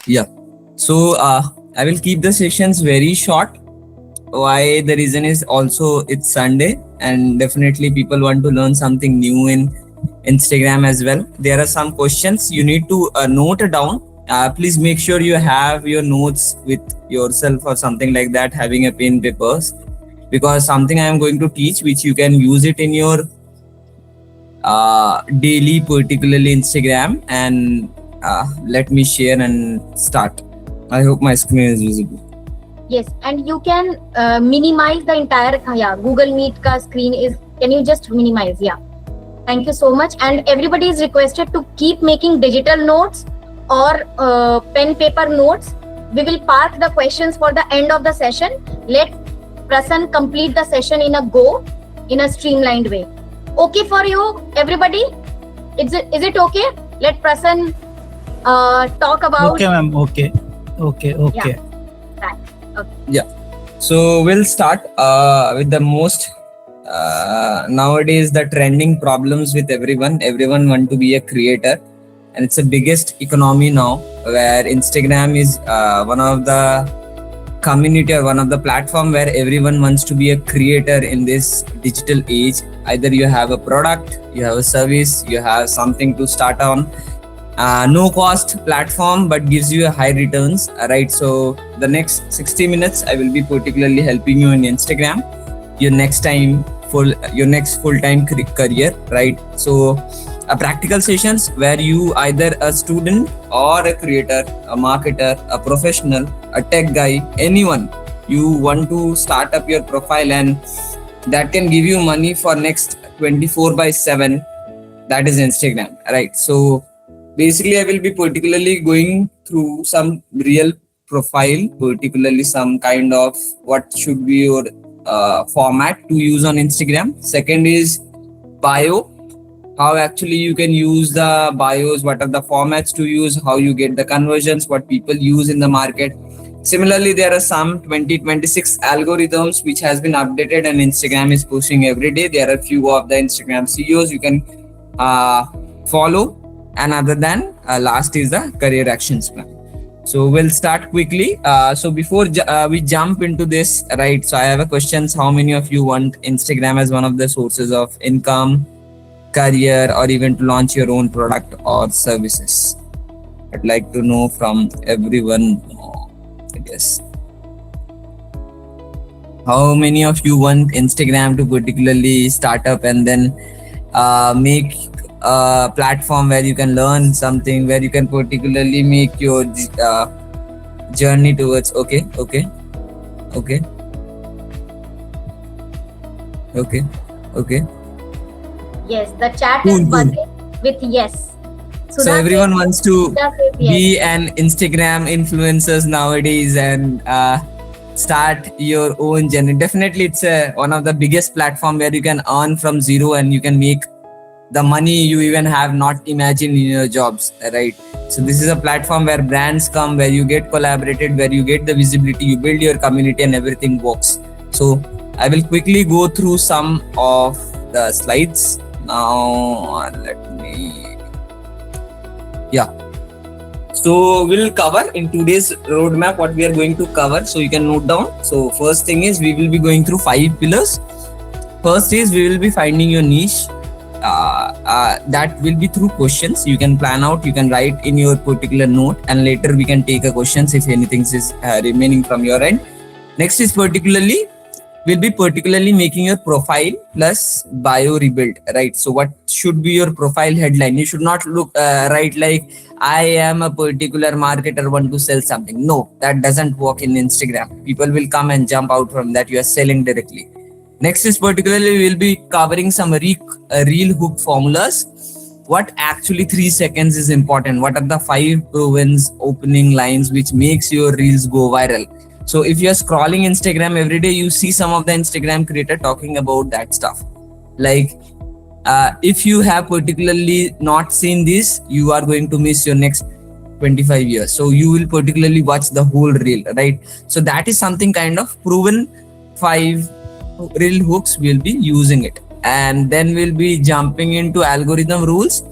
Yeah. So I will keep the sessions very short. Why? The reason is also it's Sunday, and definitely people want to learn something new in Instagram as well. There are some questions you need to note down. Please make sure you have your notes with yourself or something like that, having a pen papers, because something I am going to teach which you can use it in your daily, particularly Instagram. And let me share and start. I hope my screen is visible. Yes, and you can minimize the entire Google Meet ka screen is. Can you just minimize? Yeah. Thank you so much. And everybody is requested to keep making digital notes or pen paper notes. We will park the questions for the end of the session. Let Prasan complete the session in a streamlined way. Okay for you, everybody? Is it okay? Let Prasan talk about. Okay, ma'am. Okay. Yeah. Thanks. Okay. Yeah. So we'll start with the most nowadays the trending problems with everyone. Everyone want to be a creator, and it's the biggest economy now, where Instagram is one of the community or one of the platform where everyone wants to be a creator in this digital age. Either you have a product, you have a service, you have something to start on. No cost platform but gives you a high returns, right? So the next 60 minutes I will be particularly helping you in Instagram, your next full-time career, right? So practical sessions where you either a student or a creator, a marketer, a professional, a tech guy, anyone you want to start up your profile, and that can give you money for next 24/7. That is Instagram, right? So basically I will be particularly going through some real profile, particularly some kind of what should be your format to use on Instagram. Second is bio, how actually you can use the bios, what are the formats to use, how you get the conversions, what people use in the market. Similarly, there are some 2026 algorithms which has been updated and Instagram is pushing every day. There are few of the Instagram CEOs you can follow. And other than last is the career actions plan. So we'll start quickly. So before we jump into this, right? So I have a questions. How many of you want Instagram as one of the sources of income, career, or even to launch your own product or services? I'd like to know from everyone, I guess. How many of you want Instagram to particularly start up and then make a platform where you can learn something, where you can particularly make your journey towards okay. Yes, the chat is buzzing with yes. So everyone wants to be an Instagram influencers nowadays and start your own journey. Definitely it's one of the biggest platform where you can earn from zero and you can make the money you even have not imagined in your jobs, right? So this is a platform where brands come, where you get collaborated, where you get the visibility, you build your community and everything works. So I will quickly go through some of the slides. Now so we'll cover in today's roadmap what we are going to cover, so you can note down. So first thing is we will be going through 5 pillars. First is we will be finding your niche. That will be through questions. You can plan out, you can write in your particular note, and later we can take a questions if anything is remaining from your end. Next is we'll be particularly making your profile plus bio rebuild, right? So what should be your profile headline? You should not write like I am a particular marketer want to sell something. No, that doesn't work in Instagram. People will come and jump out from that. You are selling directly. Next is particularly we'll be covering some real hook formulas. What actually 3 seconds is important? What are the 5 proven opening lines which makes your reels go viral? So if you're scrolling Instagram every day, you see some of the Instagram creator talking about that stuff. Like if you have particularly not seen this, you are going to miss your next 25 years. So you will particularly watch the whole reel, right? So that is something kind of proven 5 reel hooks. We'll be using it. And then we'll be jumping into algorithm rules.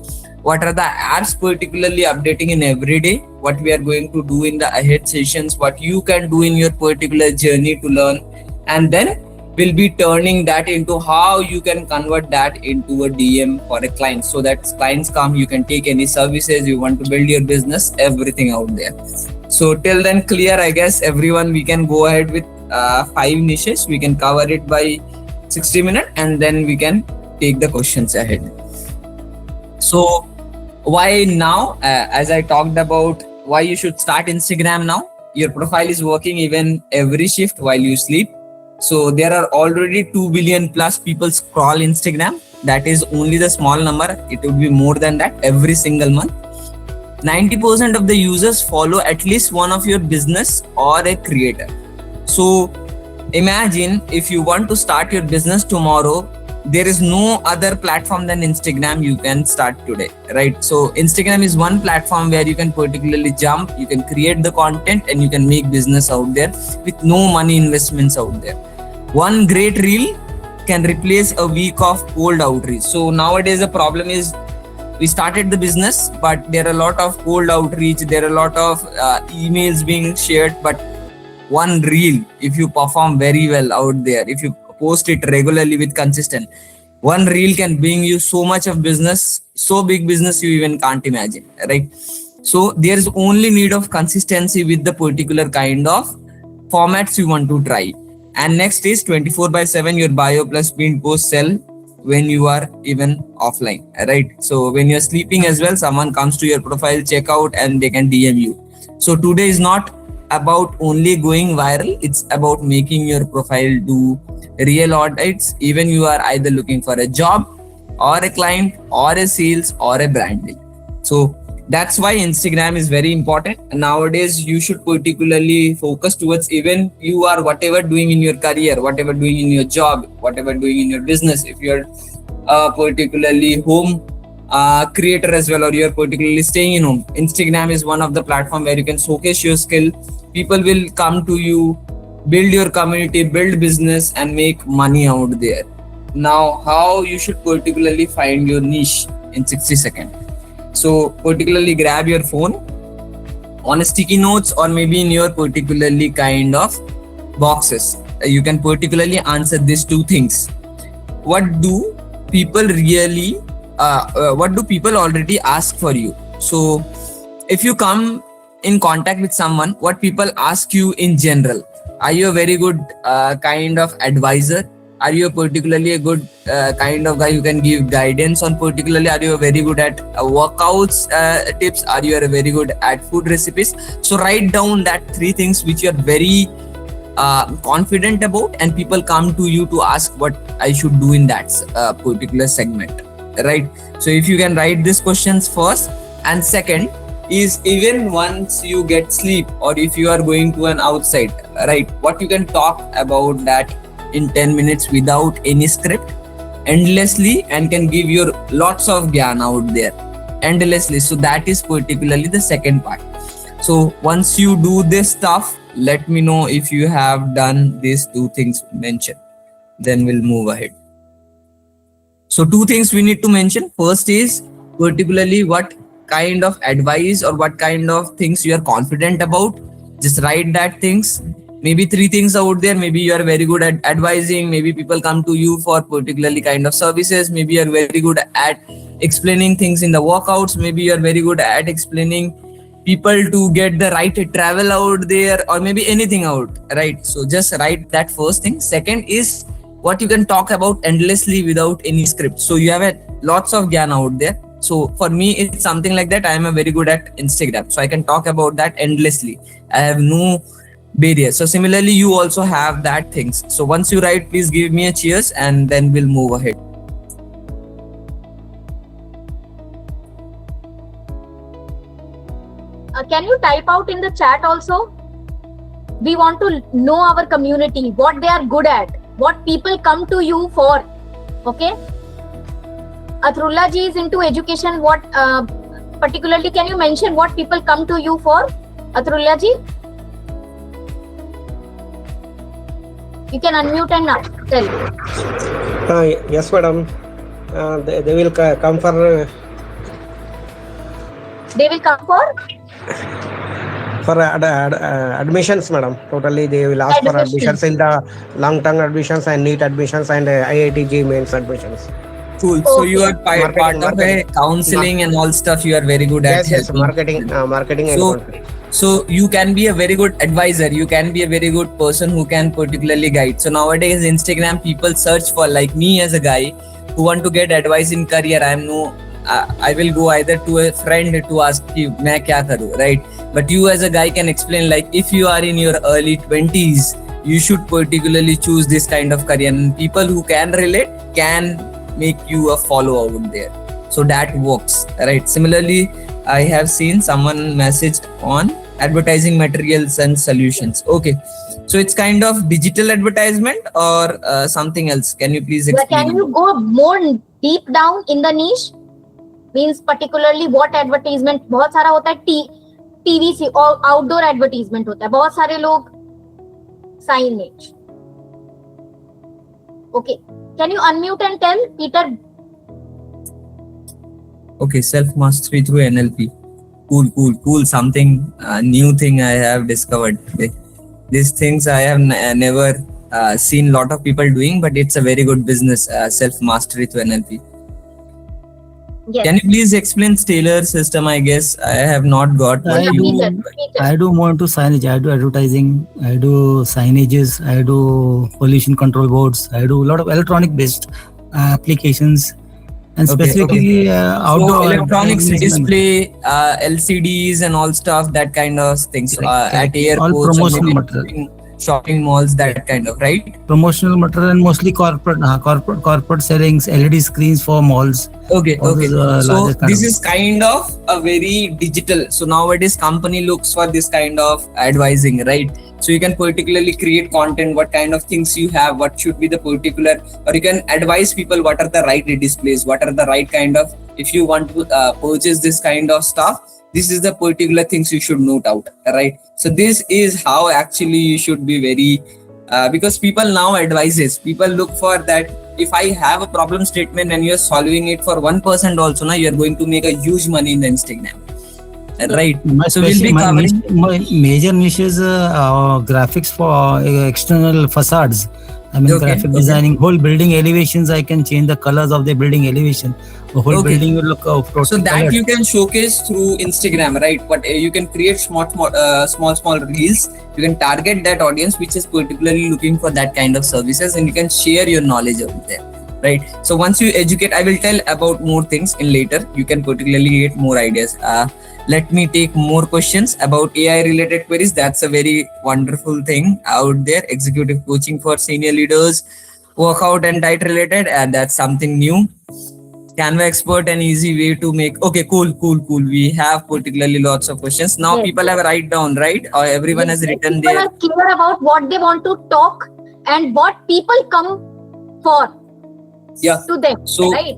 what are the apps particularly updating in every day, what we are going to do in the ahead sessions, what you can do in your particular journey to learn, and then we'll be turning that into how you can convert that into a DM for a client, so that clients come, you can take any services you want to build your business, everything out there. So till then, clear, I guess, everyone. We can go ahead with 5 niches. We can cover it by 60 minutes, and then we can take the questions ahead. So why now? As I talked about, why you should start Instagram now. Your profile is working even every shift while you sleep. So there are already 2 billion plus people scroll Instagram. That is only the small number. It would be more than that every single month. 90% of the users follow at least one of your business or a creator. So imagine if you want to start your business tomorrow, there is no other platform than Instagram you can start today, right? So Instagram is one platform where you can particularly jump, you can create the content, and you can make business out there with no money investments out there. One great reel can replace a week of cold outreach. So nowadays the problem is, we started the business, but there are a lot of cold outreach, there are a lot of emails being shared, but one reel, if you perform very well out there, if you post it regularly with consistent, one reel can bring you so much of business, so big business you even can't imagine, right? So there's only need of consistency with the particular kind of formats you want to try. And next is 24/7, your bio plus pinned post sell when you are even offline, right? So when you're sleeping as well, someone comes to your profile, check out, and they can DM you. So today is not about only going viral, it's about making your profile do real audits, even you are either looking for a job or a client or a sales or a branding. So that's why Instagram is very important. And nowadays you should particularly focus towards, even you are whatever doing in your career, whatever doing in your job, whatever doing in your business, if you're particularly home creator as well, or you're particularly staying in home, Instagram is one of the platform where you can showcase your skill. People will come to you, build your community, build business, and make money out there. Now, how you should particularly find your niche in 60 seconds. So particularly grab your phone on a sticky notes, or maybe in your particularly kind of boxes. You can particularly answer these two things. What do people really what do people already ask for you? So if you come in contact with someone, what people ask you in general? Are you a very good kind of advisor? Are you particularly a good kind of guy who can give guidance on particularly? Are you very good at workouts tips? Are you very good at food recipes? So write down that 3 things which you are very confident about, and people come to you to ask what I should do in that particular segment, right? So if you can write these questions first, and second is, even once you get sleep, or if you are going to an outside, right, what you can talk about that in 10 minutes without any script, endlessly, and can give you lots of gyan out there endlessly. So that is particularly the second part. So once you do this stuff, let me know if you have done these 2 things mentioned, then we'll move ahead. So 2 things we need to mention. First is particularly what kind of advice or what kind of things you are confident about. Just write that things. Maybe 3 things out there. Maybe you are very good at advising. Maybe people come to you for particularly kind of services. Maybe you are very good at explaining things in the workouts. Maybe you are very good at explaining people to get the right travel out there, or maybe anything out, right? So just write that first thing. Second is what you can talk about endlessly without any script. So you have lots of gyan out there. So for me, it's something like that. I am very good at Instagram, so I can talk about that endlessly. I have no barrier. So similarly, you also have that things. So once you write, please give me a cheers, and then we'll move ahead. Can you type out in the chat also? We want to know our community, what they are good at, what people come to you for. Okay. Athrullah ji is into education. What particularly can you mention what people come to you for? Athrullah ji, you can unmute and tell. Yes, madam. They will come for They will come for admissions, madam. Totally, they will ask for admissions in the long-term admissions and NEET admissions and IIT mains admissions. Cool. So you are Marketing, part of a marketing. counseling and all stuff. You are very good at Yes, helping. marketing and So, counseling. so you can be a very good advisor. You can be a very good person who can particularly guide. So nowadays, Instagram people search for, like me as a guy who want to get advice in career. I will go either to a friend to ask you, "मैं क्या करूँ," right? But you as a guy can explain, like if you are in your early 20s, you should particularly choose this kind of career, and people who can relate can make you a follower out there. So that works, right? Similarly, I have seen someone messaged on advertising materials and solutions. Okay, so it's kind of digital advertisement or something else. Can you please explain? Can you go more deep down in the niche? Means particularly what advertisement? बहुत सारा होता है, TV से और outdoor advertisement होता है, बहुत सारे लोग signage. Okay, can you unmute and tell Peter? Okay, self mastery through NLP. Cool. Something new thing I have discovered today. These things I have never seen lot of people doing, but it's a very good business. Self mastery through NLP. Yes. Can you please explain Taylor system? I guess I have not got what I do more into signage. I do advertising. I do signages. I do pollution control boards. I do a lot of electronic based applications, and specifically outdoor electronics, display, LCDs and all stuff, that kind of things. At airports, all promotional material. Shopping malls, that kind of, right? Promotional material and mostly corporate sellings, LED screens for malls. Okay. So this is kind of a very digital. So nowadays company looks for this kind of advising, right? So you can particularly create content, what kind of things you have, what should be the particular, or you can advise people what are the right displays, what are the right kind of, if you want to purchase this kind of stuff, this is the particular things you should note out, right? So this is how actually you should be very, because people now advises, people look for that. If I have a problem statement and you're solving it for 1% also, now you're going to make a huge money in the Instagram, right? So we'll be covering my major niche is graphics for external facades. I mean, graphic designing, whole building elevations. I can change the colors of the building elevation. The whole building will look so that colored. You can showcase through Instagram, right? But you can create small reels. You can target that audience which is particularly looking for that kind of services, and you can share your knowledge out there, right? So once you educate, I will tell about more things in later. You can particularly get more ideas. Let me take more questions about AI related queries. That's a very wonderful thing out there. Executive coaching for senior leaders, workout and diet related, and that's something new. Canva expert, an easy way to make. Okay, cool. We have particularly lots of questions. Now people have write down, right? Or everyone has written there. People are clear about what they want to talk and what people come for. To them, so, right?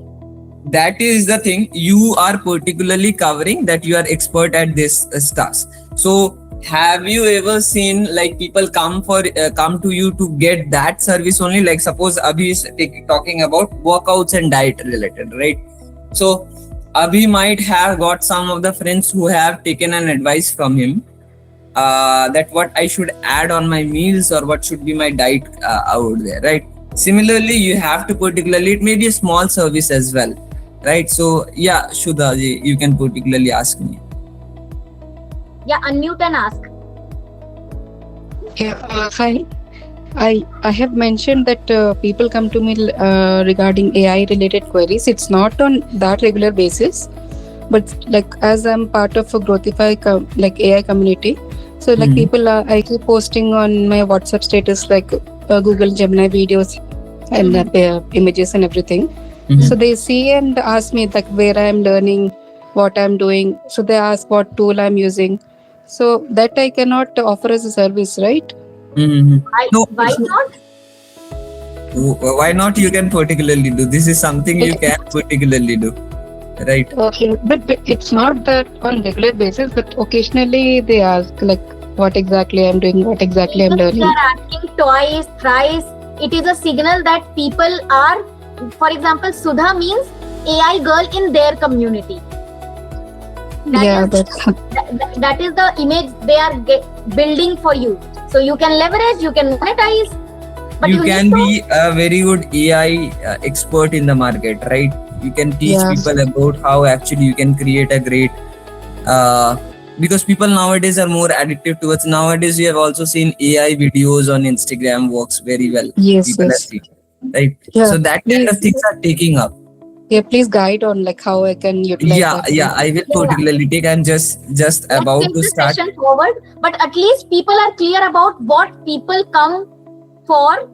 That is the thing you are particularly covering, that you are expert at this stuff. So have you ever seen like people come to you to get that service only? Like suppose Abhi is talking about workouts and diet related, right? So Abhi might have got some of the friends who have taken an advice from him that what I should add on my meals or what should be my diet out there, right? Similarly, you have to particularly, it may be a small service as well, right? So yeah, Shudha ji, you can particularly ask me. Yeah, unmute and ask. Yeah, hi. I have mentioned that people come to me regarding AI related queries. It's not on that regular basis, but like as I'm part of a Growthify like AI community, so like people I keep posting on my WhatsApp status like Google Gemini videos and images and everything. So they see and ask me like where I am learning, what I'm doing. So they ask what tool I'm using. So that I cannot offer as a service, right? No, why not? Why not? You can particularly do. This is something you can particularly do, right? Okay, but it's not that on regular basis, but occasionally they ask like what exactly I'm doing, what exactly I'm learning. They are asking twice, thrice. It is a signal that people are, for example, Sudha means AI girl in their community. Yeah, that is the image they are building for you. So you can leverage, you can monetize, but you can need be a very good AI expert in the market, right? You can teach Yeah. people about how actually you can create a great because people nowadays are more addictive towards. Nowadays you have also seen AI videos on Instagram works very well. Yes, People have yes. seen, right? Yeah, So that kind of things are taking up. Yeah, please guide on like how I can utilize that. I will particularly take. I'm just Let's about take to the start. session forward, but at least people are clear about what people come for.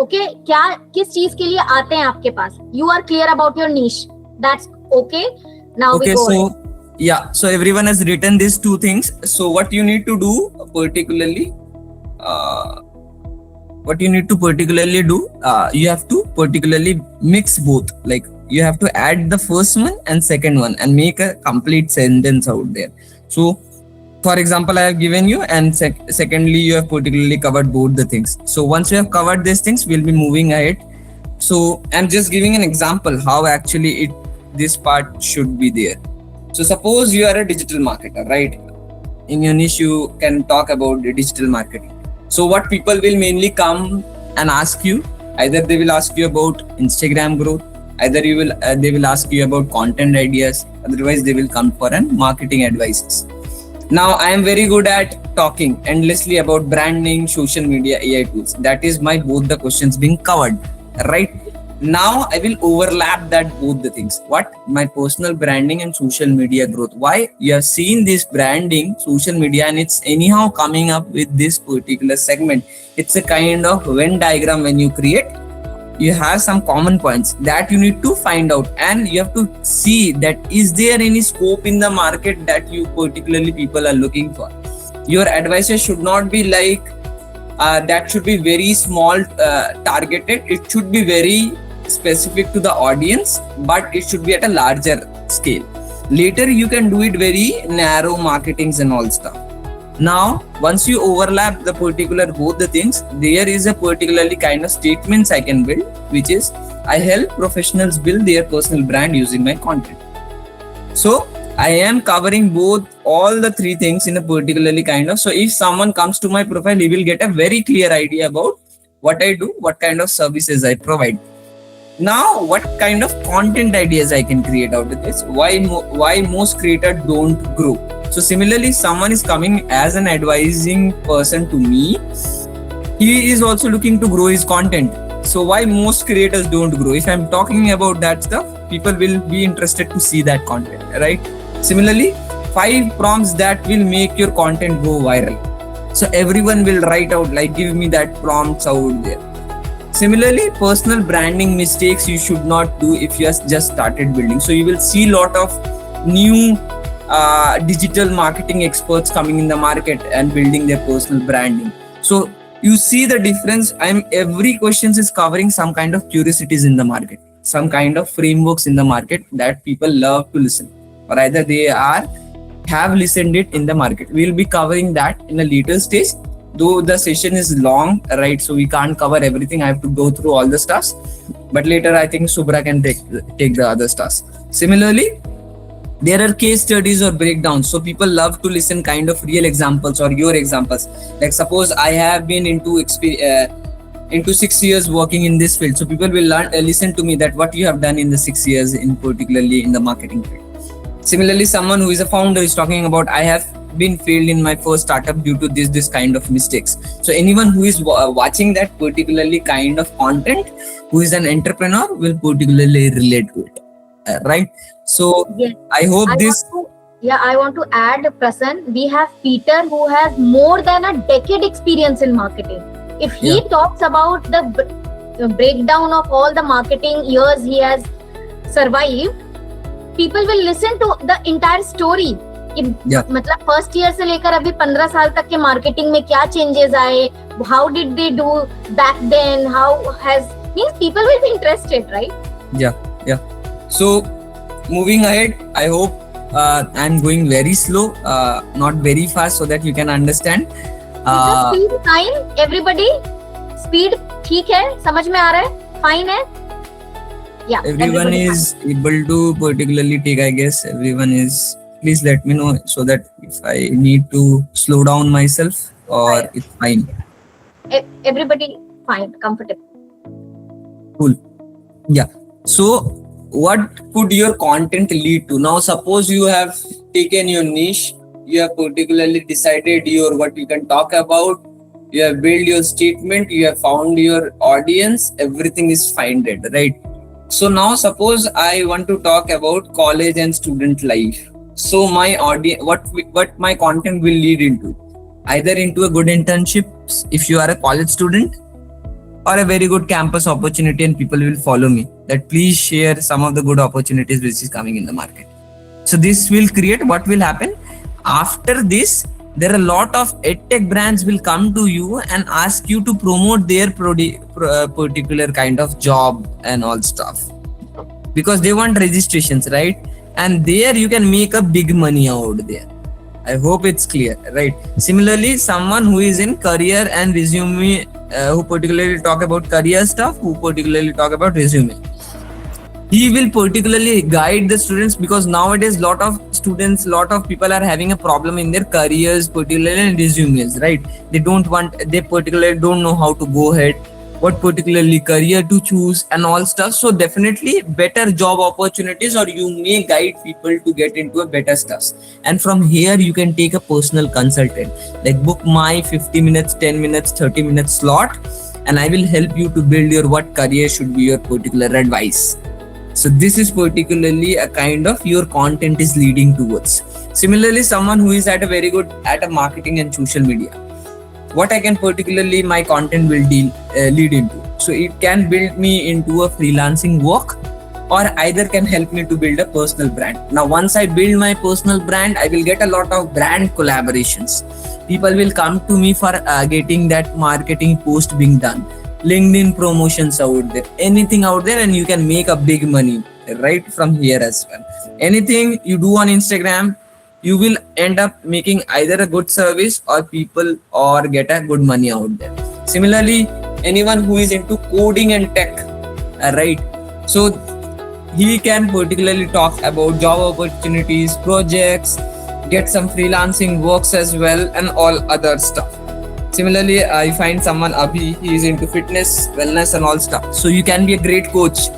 Okay, क्या किस चीज के लिए आते हैं आपके पास? You are clear about your niche. That's okay. Now Okay, we go so ahead. yeah, so everyone has written these two things. So what you need to do particularly, you have to particularly mix both. Like you have to add the first one and second one and make a complete sentence out there. So for example, I have given you, and secondly, you have particularly covered both the things. So once you have covered these things, we'll be moving ahead. So I'm just giving an example how actually this part should be there. So suppose you are a digital marketer, right? In your niche, you can talk about the digital marketing. So what people will mainly come and ask you, either they will ask you about Instagram growth, either they will ask you about content ideas, otherwise they will come for an marketing advices. Now I am very good at talking endlessly about branding, social media, AI tools. That is my both the questions being covered, right? Now I will overlap that both the things. What? My personal branding and social media growth. Why? You have seen this branding, social media, and it's anyhow coming up with this particular segment. It's a kind of Venn diagram when you create. You have some common points that you need to find out, and you have to see that is there any scope in the market that you particularly people are looking for. Your advices should not be like that should be very small targeted. It should be very specific to the audience, but it should be at a larger scale. Later you can do it very narrow marketings and all stuff. Now once you overlap the particular both the things, there is a particularly kind of statements I can build, which is I help professionals build their personal brand using my content. So I am covering both all the three things in a particularly kind of. So if someone comes to my profile, he will get a very clear idea about what I do, what kind of services I provide. Now what kind of content ideas I can create out of this, why most creators don't grow. So similarly, someone is coming as an advising person to me, he is also looking to grow his content. So why most creators don't grow? If I'm talking about that stuff, people will be interested to see that content, right? Similarly, 5 prompts that will make your content go viral. So everyone will write out like, give me that prompts out there. Similarly, personal branding mistakes you should not do if you have just started building. So you will see a lot of new digital marketing experts coming in the market and building their personal branding. So you see the difference. Every question is covering some kind of curiosities in the market, some kind of frameworks in the market that people love to listen, or either they have listened it in the market. We'll be covering that in a later stage, though the session is long, right? So we can't cover everything. I have to go through all the stuffs, but later I think Subra can take the other stuffs. Similarly, there are case studies or breakdowns. So people love to listen kind of real examples or your examples. Like suppose I have been into 6 years working in this field. So people will listen to me that what you have done in the 6 years in particularly in the marketing field. Similarly, someone who is a founder is talking about I have been failed in my first startup due to this kind of mistakes. So anyone who is watching that particularly kind of content, who is an entrepreneur, will particularly relate to it. Right? So Yes. I hope I want to add, Prasann, we have Peter who has more than a decade experience in marketing. If he talks about the breakdown of all the marketing years he has survived, people will listen to the entire story. मतलब first year से लेकर अभी 15 साल तक के marketing में क्या changes आए, how did they do back then, how has means people will be interested, right? Yeah. So moving ahead, I hope I'm going very slow, not very fast, so that you can understand. Speed fine, everybody. Speed ठीक है, समझ में आ रहा है, fine है. Yeah, Everyone everybody is able to particularly take, I guess. Everyone is. Please let me know so that if I need to slow down myself or fine. it's fine. Everybody fine, comfortable. Cool. Yeah. So, what could your content lead to? Now, suppose you have taken your niche, you have particularly decided your what you can talk about, you have built your statement, you have found your audience, everything is fine, right? So now, suppose I want to talk about college and student life. So my audience, what my content will lead into? Either into a good internships if you are a college student, or a very good campus opportunity and people will follow me that please share some of the good opportunities which is coming in the market. So this will create what will happen after this. There are a lot of edtech brands will come to you and ask you to promote their particular kind of job and all stuff because they want registrations, right? And there you can make a big money out there. I hope it's clear, right? Similarly, someone who is in career and resume, who particularly talk about career stuff, who particularly talk about resume, he will particularly guide the students because nowadays lot of students, lot of people are having a problem in their careers, particularly in resumes, right? They particularly don't know how to go ahead, what particularly career to choose and all stuff. So definitely better job opportunities, or you may guide people to get into a better stuff. And from here you can take a personal consultant, like book my 50 minutes, 10 minutes, 30 minutes slot, and I will help you to build your what career should be your particular advice. So this is particularly a kind of your content is leading towards. Similarly, someone who is at a very good at a marketing and social media, what I can particularly my content will lead into. So it can build me into a freelancing work, or either can help me to build a personal brand. Now, once I build my personal brand, I will get a lot of brand collaborations. People will come to me for getting that marketing post being done. LinkedIn promotions out there, anything out there, and you can make a big money right from here as well. Anything you do on Instagram, you will end up making either a good service or people or get a good money out there. Similarly, anyone who is into coding and tech, right? So he can particularly talk about job opportunities, projects, get some freelancing works as well, and all other stuff. Similarly, I find someone Abhi, he is into fitness, wellness and all stuff. So you can be a great coach.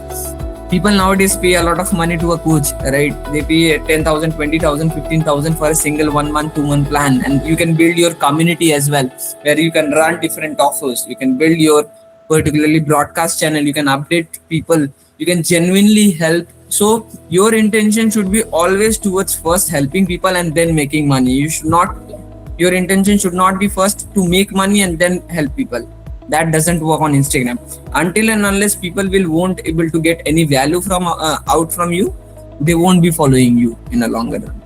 People nowadays pay a lot of money to a coach, right? They pay 10,000, 20,000, 15,000 for a single 1 month, 2 month plan. And you can build your community as well, where you can run different offers. You can build your particularly broadcast channel. You can update people. You can genuinely help. So your intention should be always towards first helping people and then making money. Your intention should not be first to make money and then help people. That doesn't work on Instagram. Until and unless people won't able to get any value from out from you, they won't be following you in a longer run.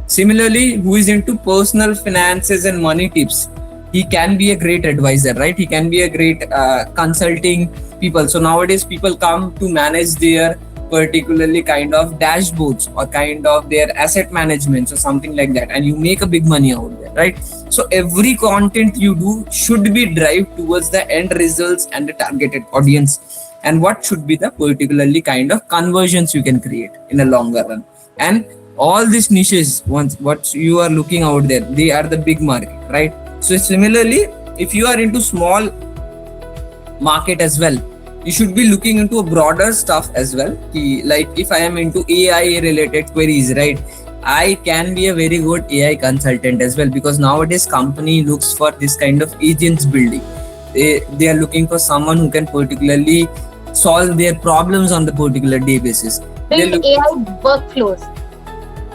Similarly, who is into personal finances and money tips, he can be a great advisor, right? He can be a great consulting people. So nowadays people come to manage their particularly kind of dashboards or kind of their asset management or something like that, and you make a big money out there, right? So every content you do should be drive towards the end results and the targeted audience, and what should be the particularly kind of conversions you can create in a longer run. And all these niches, once what you are looking out there, they are the big market, right? So similarly, if you are into small market as well, you should be looking into a broader stuff as well. Like if I am into AI related queries, right, I can be a very good AI consultant as well, because nowadays company looks for this kind of agents building. They are looking for someone who can particularly solve their problems on the particular day basis. Build AI workflows.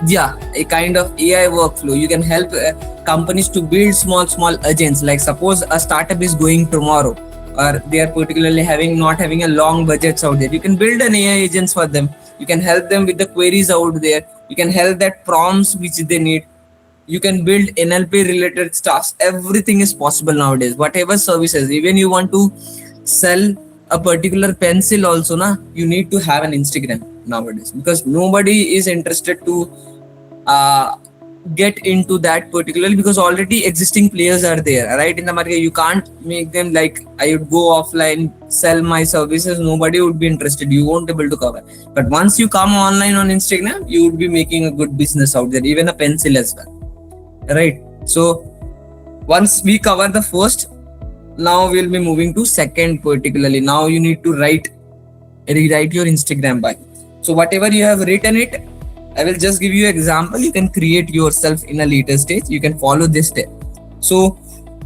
Yeah, a kind of AI workflow. You can help companies to build small agents. Like suppose a startup is going tomorrow, or they are particularly not having a long budgets out there. You can build an AI agents for them. You can help them with the queries out there. You can help that prompts which they need. You can build NLP related stuff. Everything is possible nowadays. Whatever services, even you want to sell a particular pencil also, you need to have an Instagram nowadays, because nobody is interested to get into that particularly, because already existing players are there, right, in the market. You can't make them like, I would go offline, sell my services, nobody would be interested, you won't be able to cover. But once you come online on Instagram, you would be making a good business out there, even a pencil as well, right? So once we cover the first, now we'll be moving to second particularly. Now you need to rewrite your Instagram bio. So whatever you have written it, I will just give you an example. You can create yourself in a later stage. You can follow this step. So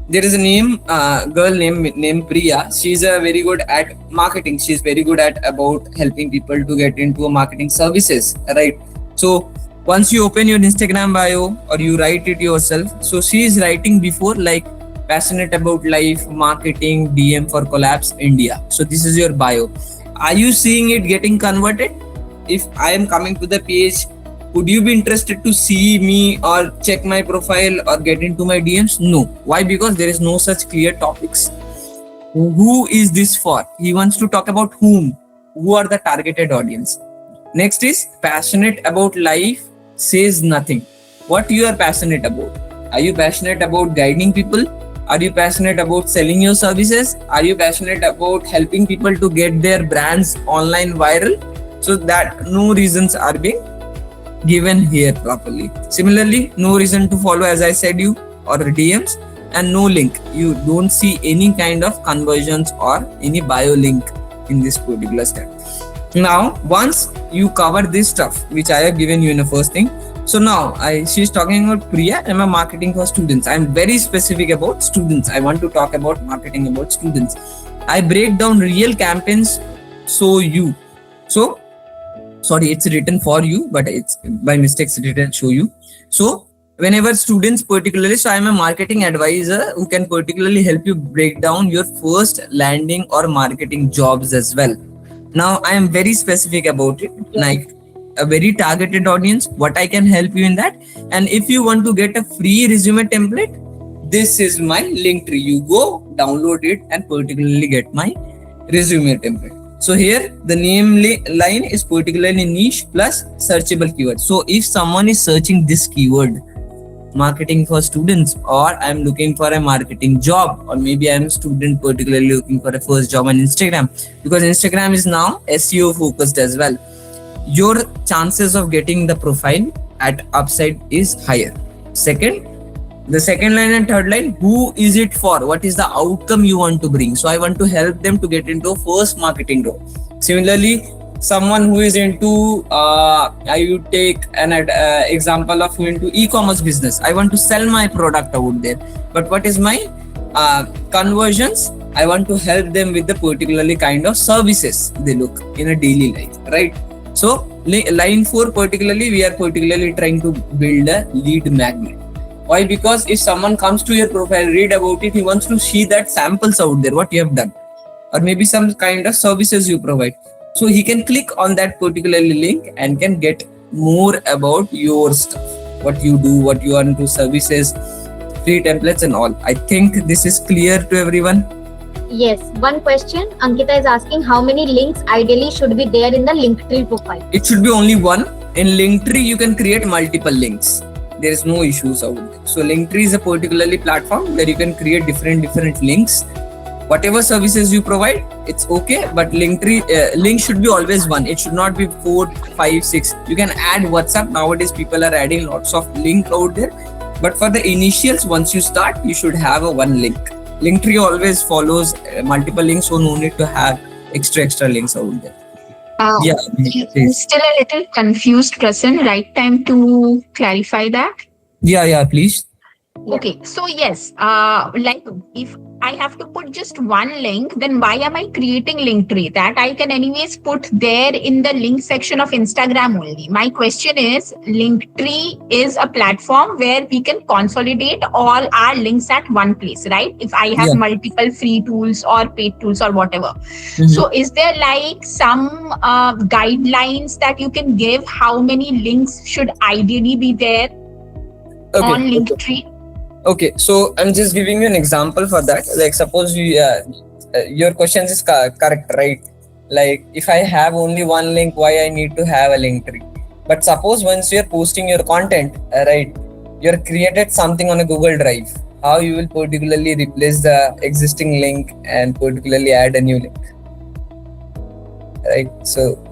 there is a girl named Priya. She's very good at marketing. She's very good at about helping people to get into marketing services, right? So once you open your Instagram bio or you write it yourself, so she is writing before like passionate about life, marketing, DM for collabs, India. So this is your bio. Are you seeing it getting converted? If I am coming to the page, would you be interested to see me or check my profile or get into my DMs? No. Why? Because there is no such clear topics. Who is this for? He wants to talk about whom. Who are the targeted audience? Next is passionate about life, says nothing. What you are passionate about? Are you passionate about guiding people? Are you passionate about selling your services? Are you passionate about helping people to get their brands online viral? So that no reasons are being given here properly. Similarly, no reason to follow, as I said you, or DMs, and no link. You don't see any kind of conversions or any bio link in this particular step. Now, once you cover this stuff, which I have given you in the first thing, so now she's talking about Priya. I'm a marketing for students. I'm very specific about students. I want to talk about marketing about students. I break down real campaigns. Sorry, it's written for you, but it's by mistake it's written show you. So whenever students particularly, so I'm a marketing advisor who can particularly help you break down your first landing or marketing jobs as well. Now I am very specific about it, like a very targeted audience, what I can help you in that. And if you want to get a free resume template, this is my link tree. You go download it and particularly get my resume template. So here the name line is particularly niche plus searchable keyword. So if someone is searching this keyword, marketing for students, or I'm looking for a marketing job, or maybe I'm a student particularly looking for a first job on Instagram, because Instagram is now SEO focused as well, your chances of getting the profile at upside is higher. The second line and third line, who is it for? What is the outcome you want to bring? So I want to help them to get into first marketing role. Similarly, someone who is into, I would take an example of who into e-commerce business. I want to sell my product out there. But what is my conversions? I want to help them with the particularly kind of services they look in a daily life, right? So line 4 particularly, we are particularly trying to build a lead magnet. Why? Because if someone comes to your profile, read about it, he wants to see that samples out there, what you have done, or maybe some kind of services you provide. So he can click on that particularly link and can get more about your stuff, what you do, what you are into, services, free templates and all. I think this is clear to everyone. Yes. One question, Ankita is asking, how many links ideally should be there in the Linktree profile? It should be only one. In Linktree, you can create multiple links. There is no issues out there. So Linktree is a particularly platform where you can create different links. Whatever services you provide, it's okay. But Linktree link should be always one. It should not be 4, 5, 6. You can add WhatsApp. Nowadays, people are adding lots of link out there. But for the initials, once you start, you should have a one link. Linktree always follows multiple links, so no need to have extra links out there. Yeah, I'm still a little confused, Prasan. Right time to clarify that. Yeah, please. Okay, so yes, like if I have to put just one link, then why am I creating Linktree? That I can anyways put there in the link section of Instagram only. My question is, Linktree is a platform where we can consolidate all our links at one place, right? If I have multiple free tools or paid tools or whatever. Mm-hmm. So is there like some guidelines that you can give how many links should ideally be there on Linktree? Okay, so I'm just giving you an example for that. Like suppose your question is correct, right? Like if I have only one link, why I need to have a link tree? But suppose once you're posting your content, right? you have created something on a Google Drive, how you will particularly replace the existing link and particularly add a new link, right? So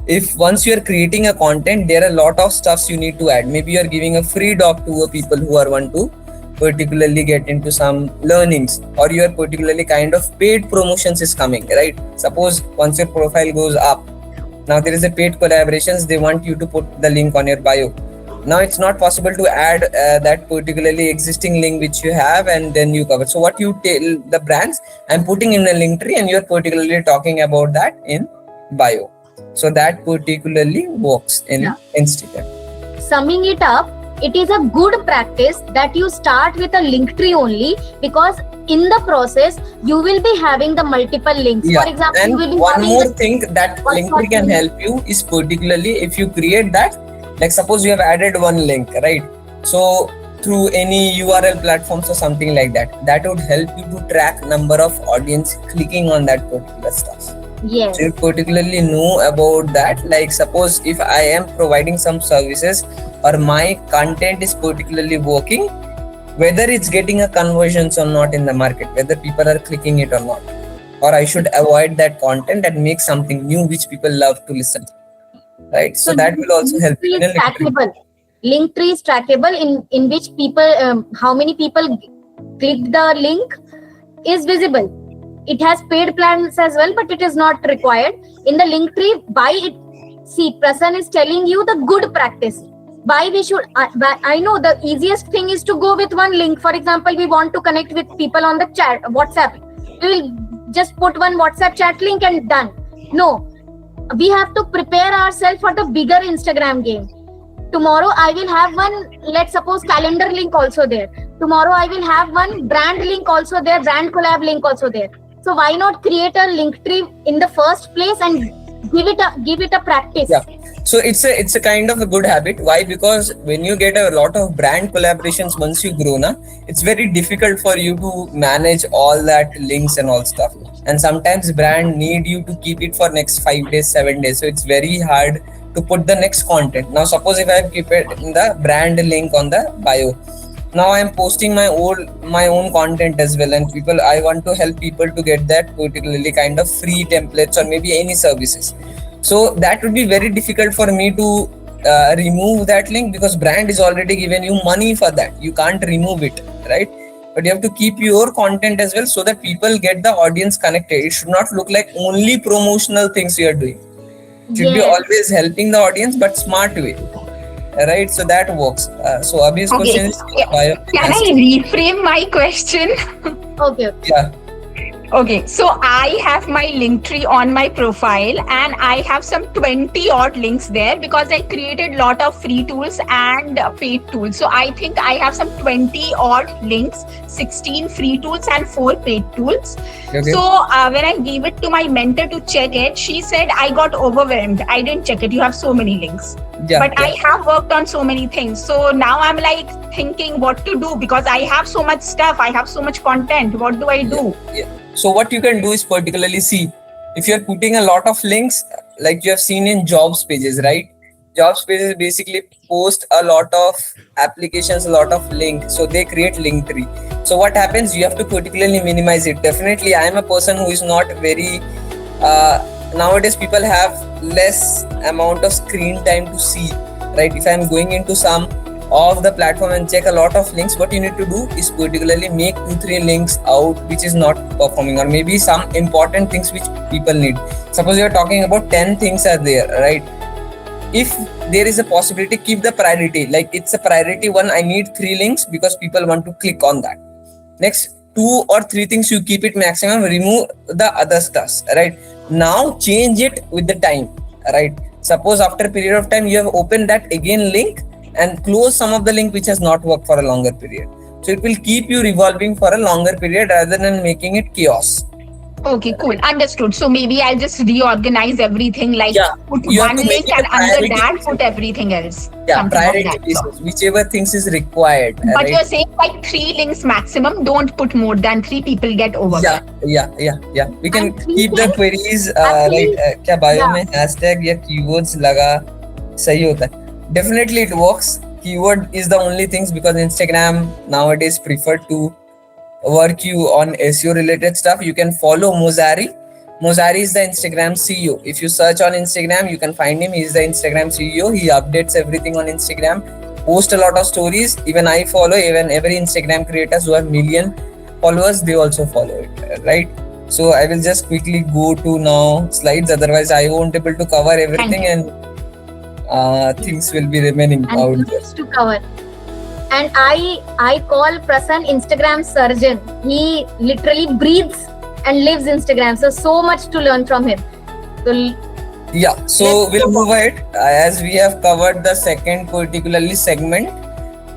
if once you are creating a content, there are a lot of stuffs you need to add. Maybe you are giving a free doc to a people who are want to particularly get into some learnings, or your particularly kind of paid promotions is coming, right? Suppose once your profile goes up, now there is a paid collaborations, they want you to put the link on your bio. Now it's not possible to add that particularly existing link which you have and then you cover. So what you tell the brands, I'm putting in a link tree and you're particularly talking about that in bio. So that particularly works in Instagram. Summing it up, it is a good practice that you start with a link tree only, because in the process you will be having the multiple links. Yeah. For example, and you will be one having more thing that link tree can help you is particularly if you create that, like suppose you have added one link, right? So through any URL platforms or something like that, that would help you to track number of audience clicking on that particular stuff. Yes. So you particularly know about that. Like suppose if I am providing some services or my content is particularly working, whether it's getting a conversions or not in the market, whether people are clicking it or not, or I should avoid that content and make something new which people love to listen to, right? So that will also help. Link tree is trackable in which people, how many people clicked the link is visible. It has paid plans as well, but it is not required. In the link tree, by it, see, Prasan is telling you the good practice. Why we should, I know the easiest thing is to go with one link. For example, we want to connect with people on the chat, WhatsApp. We will just put one WhatsApp chat link and done. No, we have to prepare ourselves for the bigger Instagram game. Tomorrow I will have one, let's suppose, calendar link also there. Tomorrow I will have one brand link also there, brand collab link also there. So why not create a link tree in the first place and give it a practice? Yeah. So it's a kind of a good habit. Why? Because when you get a lot of brand collaborations, once you grow na, it's very difficult for you to manage all that links and all stuff. And sometimes brand need you to keep it for next 5 days, 7 days. So it's very hard to put the next content. Now suppose if I keep it in the brand link on the bio, now I am posting my own content as well, and I want to help people to get that particularly kind of free templates or maybe any services. So that would be very difficult for me to remove that link, because brand is already given you money for that. You can't remove it, right? But you have to keep your content as well so that people get the audience connected. It should not look like only promotional things you are doing. It should be always helping the audience, but smart way. Right, so that works. So Abhi's question is, can I reframe my question? Okay. Yeah. Okay, so I have my link tree on my profile and I have some 20 odd links there because I created lot of free tools and paid tools. So I think I have some 20 odd links, 16 free tools and 4 paid tools. Okay. So when I gave it to my mentor to check it, she said I got overwhelmed. I didn't check it. You have so many links. I have worked on so many things. So now I'm like thinking what to do, because I have so much stuff. I have so much content. What do I do? So what you can do is particularly see if you're putting a lot of links, like you have seen in jobs pages, right? Jobs pages basically post a lot of applications, a lot of links. So they create link tree. So what happens? You have to particularly minimize it. Definitely, I am a person who is not very, nowadays people have less amount of screen time to see, right? If I'm going into some of the platform and check a lot of links, what you need to do is particularly make 2-3 links out which is not performing, or maybe some important things which people need. Suppose you're talking about 10 things are there, right? If there is a possibility, keep the priority, like it's a priority 1, I need 3 links because people want to click on that. Next 2 or 3 things you keep it maximum, remove the other stuff, right? Now change it with the time, right? Suppose after a period of time you have opened that again link and close some of the link which has not worked for a longer period. So it will keep you revolving for a longer period rather than making it chaos. Okay, cool. Understood. So maybe I'll just reorganize everything, like put one link and under that put everything else. Yeah, priority basis, whichever things is required. But right? You're saying like 3 links maximum, don't put more than 3, people get overwhelmed. Yeah. We can keep the queries, क्या bio में hashtag या keywords लगा सही होता है. Definitely it works. keyword is the only things, because Instagram nowadays prefer to work you on SEO related stuff. You can follow Mozari. Mozari is the Instagram CEO. If you search on Instagram, you can find him. He's the Instagram CEO. He updates everything on Instagram, post a lot of stories. Even I follow, even every Instagram creators who have million followers, they also follow it, right? So I will just quickly go to now slides. Otherwise, I won't able to cover everything, and things will be remaining And out there. needs to cover. And I call Prasan Instagram surgeon. He literally breathes and lives Instagram. So much to learn from him. So Yeah, so Let's we'll go move ahead as we have covered the second particularly segment.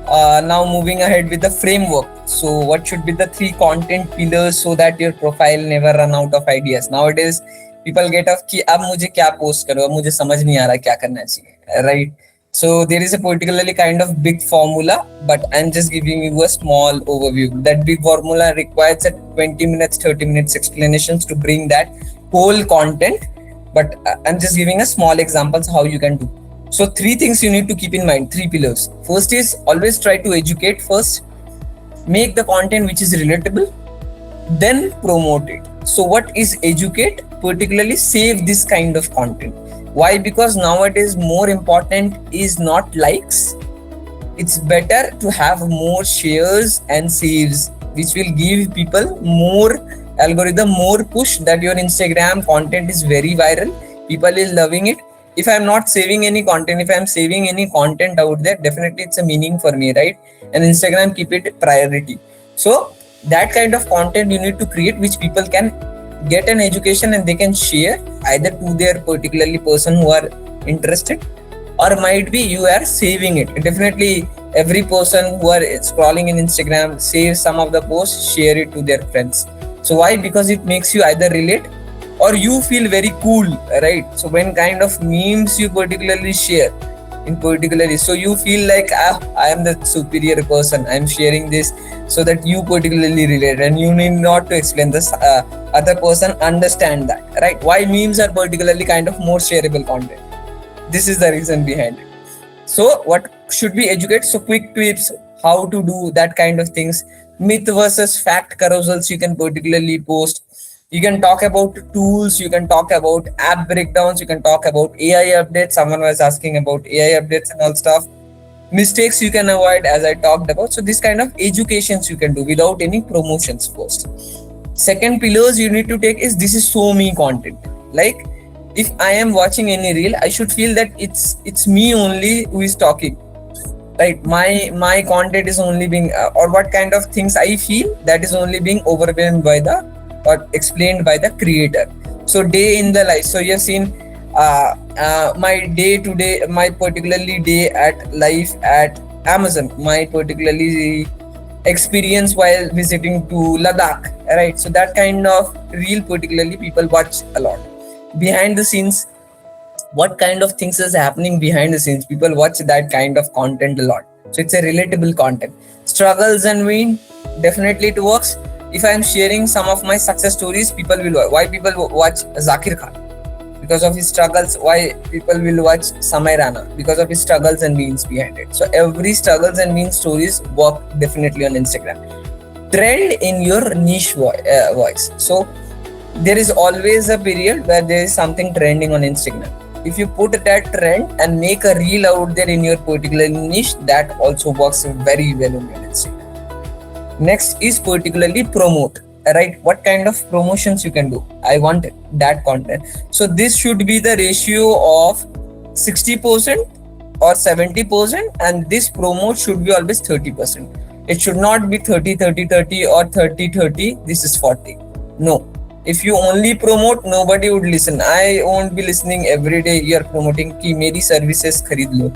Now moving ahead with the framework. So what should be the 3 content pillars so that your profile never run out of ideas? Nowadays people get off कि अब मुझे क्या post करो, अब मुझे समझ नहीं आ रहा क्या करना चाहिए, right? So there is a particularly kind of big formula, but I'm just giving you a small overview. That big formula requires a 20 minutes, 30 minutes explanations to bring that whole content. But I'm just giving a small examples how you can do. So 3 things you need to keep in mind, 3 pillars. First is always try to educate first, make the content which is relatable, then promote it. So what is educate? Particularly save this kind of content. Why? Because nowadays more important is not likes. It's better to have more shares and saves, which will give people more algorithm, more push that your Instagram content is very viral. People is loving it. If I'm not saving any content, if I'm saving any content out there, definitely it's a meaning for me, right? And Instagram keep it priority. So that kind of content you need to create, which people can get an education and they can share either to their particularly person who are interested, or might be you are saving it. Definitely every person who are scrolling in Instagram save some of the posts, share it to their friends. So why? Because it makes you either relate or you feel very cool, right? So when kind of memes you particularly share in particularly, so you feel like I am the superior person, I'm sharing this, so that you particularly relate and you need not to explain this, other person understand that, right? Why memes are particularly kind of more shareable content. This is the reason behind it. So what should we educate? So quick tips how to do that kind of things. Myth versus fact carousels you can particularly post. You can talk about tools, you can talk about app breakdowns, you can talk about AI updates. Someone was asking about AI updates and all stuff. Mistakes you can avoid, as I talked about. So this kind of educations you can do without any promotions first. Second pillars you need to take is this is so me content. Like if I am watching any reel, I should feel that it's me only who is talking, right? My content is only being or what kind of things I feel, that is only being overwhelmed by the or explained by the creator. So day in the life. So you have seen my day to day, my particularly day at life at Amazon, my particularly experience while visiting to Ladakh, right? So that kind of reel particularly people watch a lot. Behind the scenes, what kind of things is happening behind the scenes, people watch that kind of content a lot. So it's a relatable content. Struggles and win, definitely it works. If I'm sharing some of my success stories, people will watch. Why people watch Zakir Khan? Because of his struggles. Why people will watch Samay Rana? Because of his struggles and wins behind it. So every struggles and wins stories work definitely on Instagram. Trend in your niche voice. So there is always a period where there is something trending on Instagram. If you put that trend and make a reel out there in your particular niche, that also works very well on your Instagram. Next is particularly promote, right? What kind of promotions you can do? I want that content. So this should be the ratio of 60% or 70%, and this promote should be always 30%. It should not be 30-30-30 or 30-30. This is 40. No. If you only promote, nobody would listen. I won't be listening every day. You are promoting ki meri services kharid lo.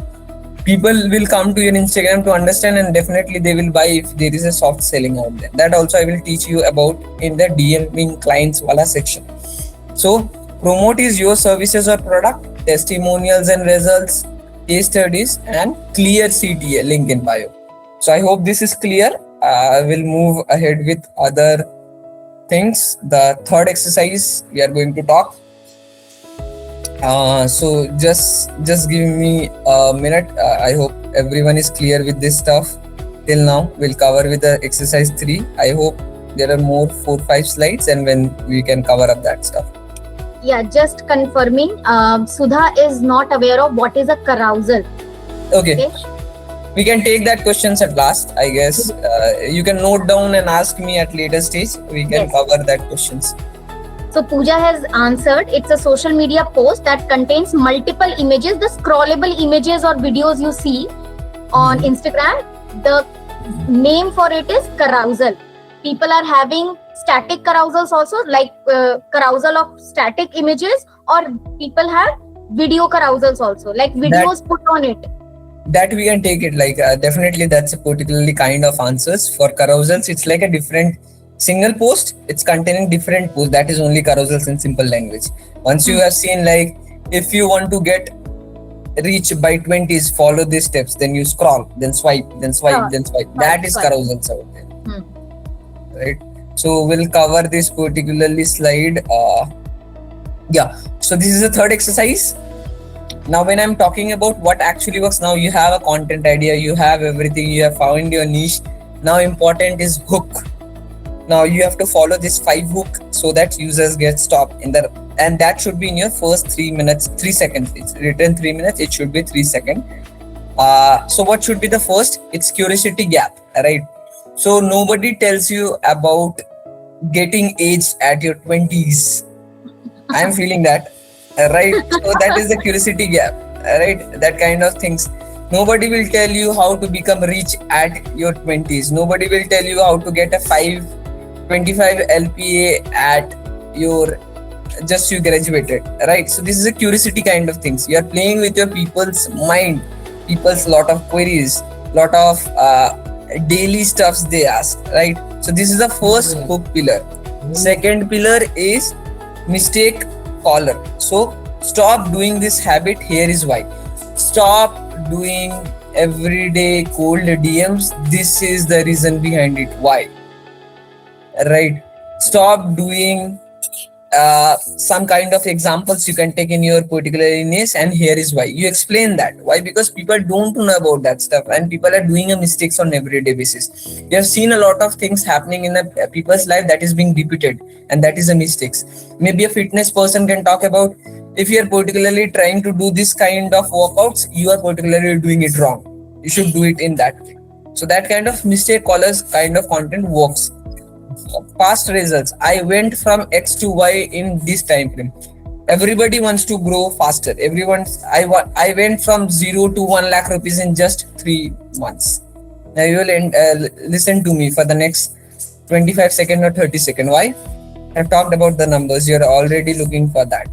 People will come to your Instagram to understand, and definitely they will buy if there is a soft selling out there. That also I will teach you about in the DMing clients wala section. So promote is your services or product, testimonials and results, case studies, and clear CTA, link in bio. So I hope this is clear. I will move ahead with other things. The third exercise we are going to talk. So just give me a minute. I hope everyone is clear with this stuff till now. We'll cover with the exercise 3. I hope there are more 4-5 slides, and when we can cover up that stuff. Yeah, just confirming. Sudha is not aware of what is a carousel. Okay. We can take that questions at last, I guess. You can note down and ask me at later stage. We can cover that questions. So Pooja has answered. It's a social media post that contains multiple images, the scrollable images or videos you see on Instagram. The name for it is carousel. People are having static carousels also, like carousel of static images, or people have video carousels also, like videos put on it. That we can take it like definitely that's a particularly kind of answers. For carousels, it's like a different single post. It's containing different posts. That is only carousels in simple language. Once you have seen, like, if you want to get reach by 20s, follow these steps, then you scroll, then swipe, then swipe, then swipe. That is carousels out there. Right? So we'll cover this particularly slide. So this is the third exercise. Now when I'm talking about what actually works, now you have a content idea, you have everything, you have found your niche. Now important is hook. Now you have to follow this 5 hook so that users get stopped in the, and that should be in your first 3 seconds. It's written 3 minutes, it should be 3 seconds. So what should be the first? It's curiosity gap, right? So nobody tells you about getting aged at your 20s. I'm feeling that, right? So that is the curiosity gap, right? That kind of things. Nobody will tell you how to become rich at your 20s. Nobody will tell you how to get a 525 LPA at your, just you graduated, right? So this is a curiosity kind of things. You are playing with your people's mind, people's lot of queries, lot of daily stuffs they ask, right? So this is the first hook pillar. Second pillar is mistake caller. So stop doing this habit. Here is why. Stop doing everyday cold DMs. This is the reason behind it. Why? Right? Stop doing some kind of examples you can take in your particular niche, and here is why. You explain that. Why? Because people don't know about that stuff, and people are doing a mistakes on everyday basis. You have seen a lot of things happening in a people's life that is being repeated, and that is a mistakes. Maybe a fitness person can talk about, if you are particularly trying to do this kind of workouts, you are particularly doing it wrong. You should do it in that way. So that kind of mistake callers kind of content works. Past results. I went from X to Y in this time frame. Everybody wants to grow faster. I went from 0 to 1 lakh rupees in just 3 months. Now you will listen to me for the next 25 seconds or 30 seconds. Why? I've talked about the numbers. You're already looking for that.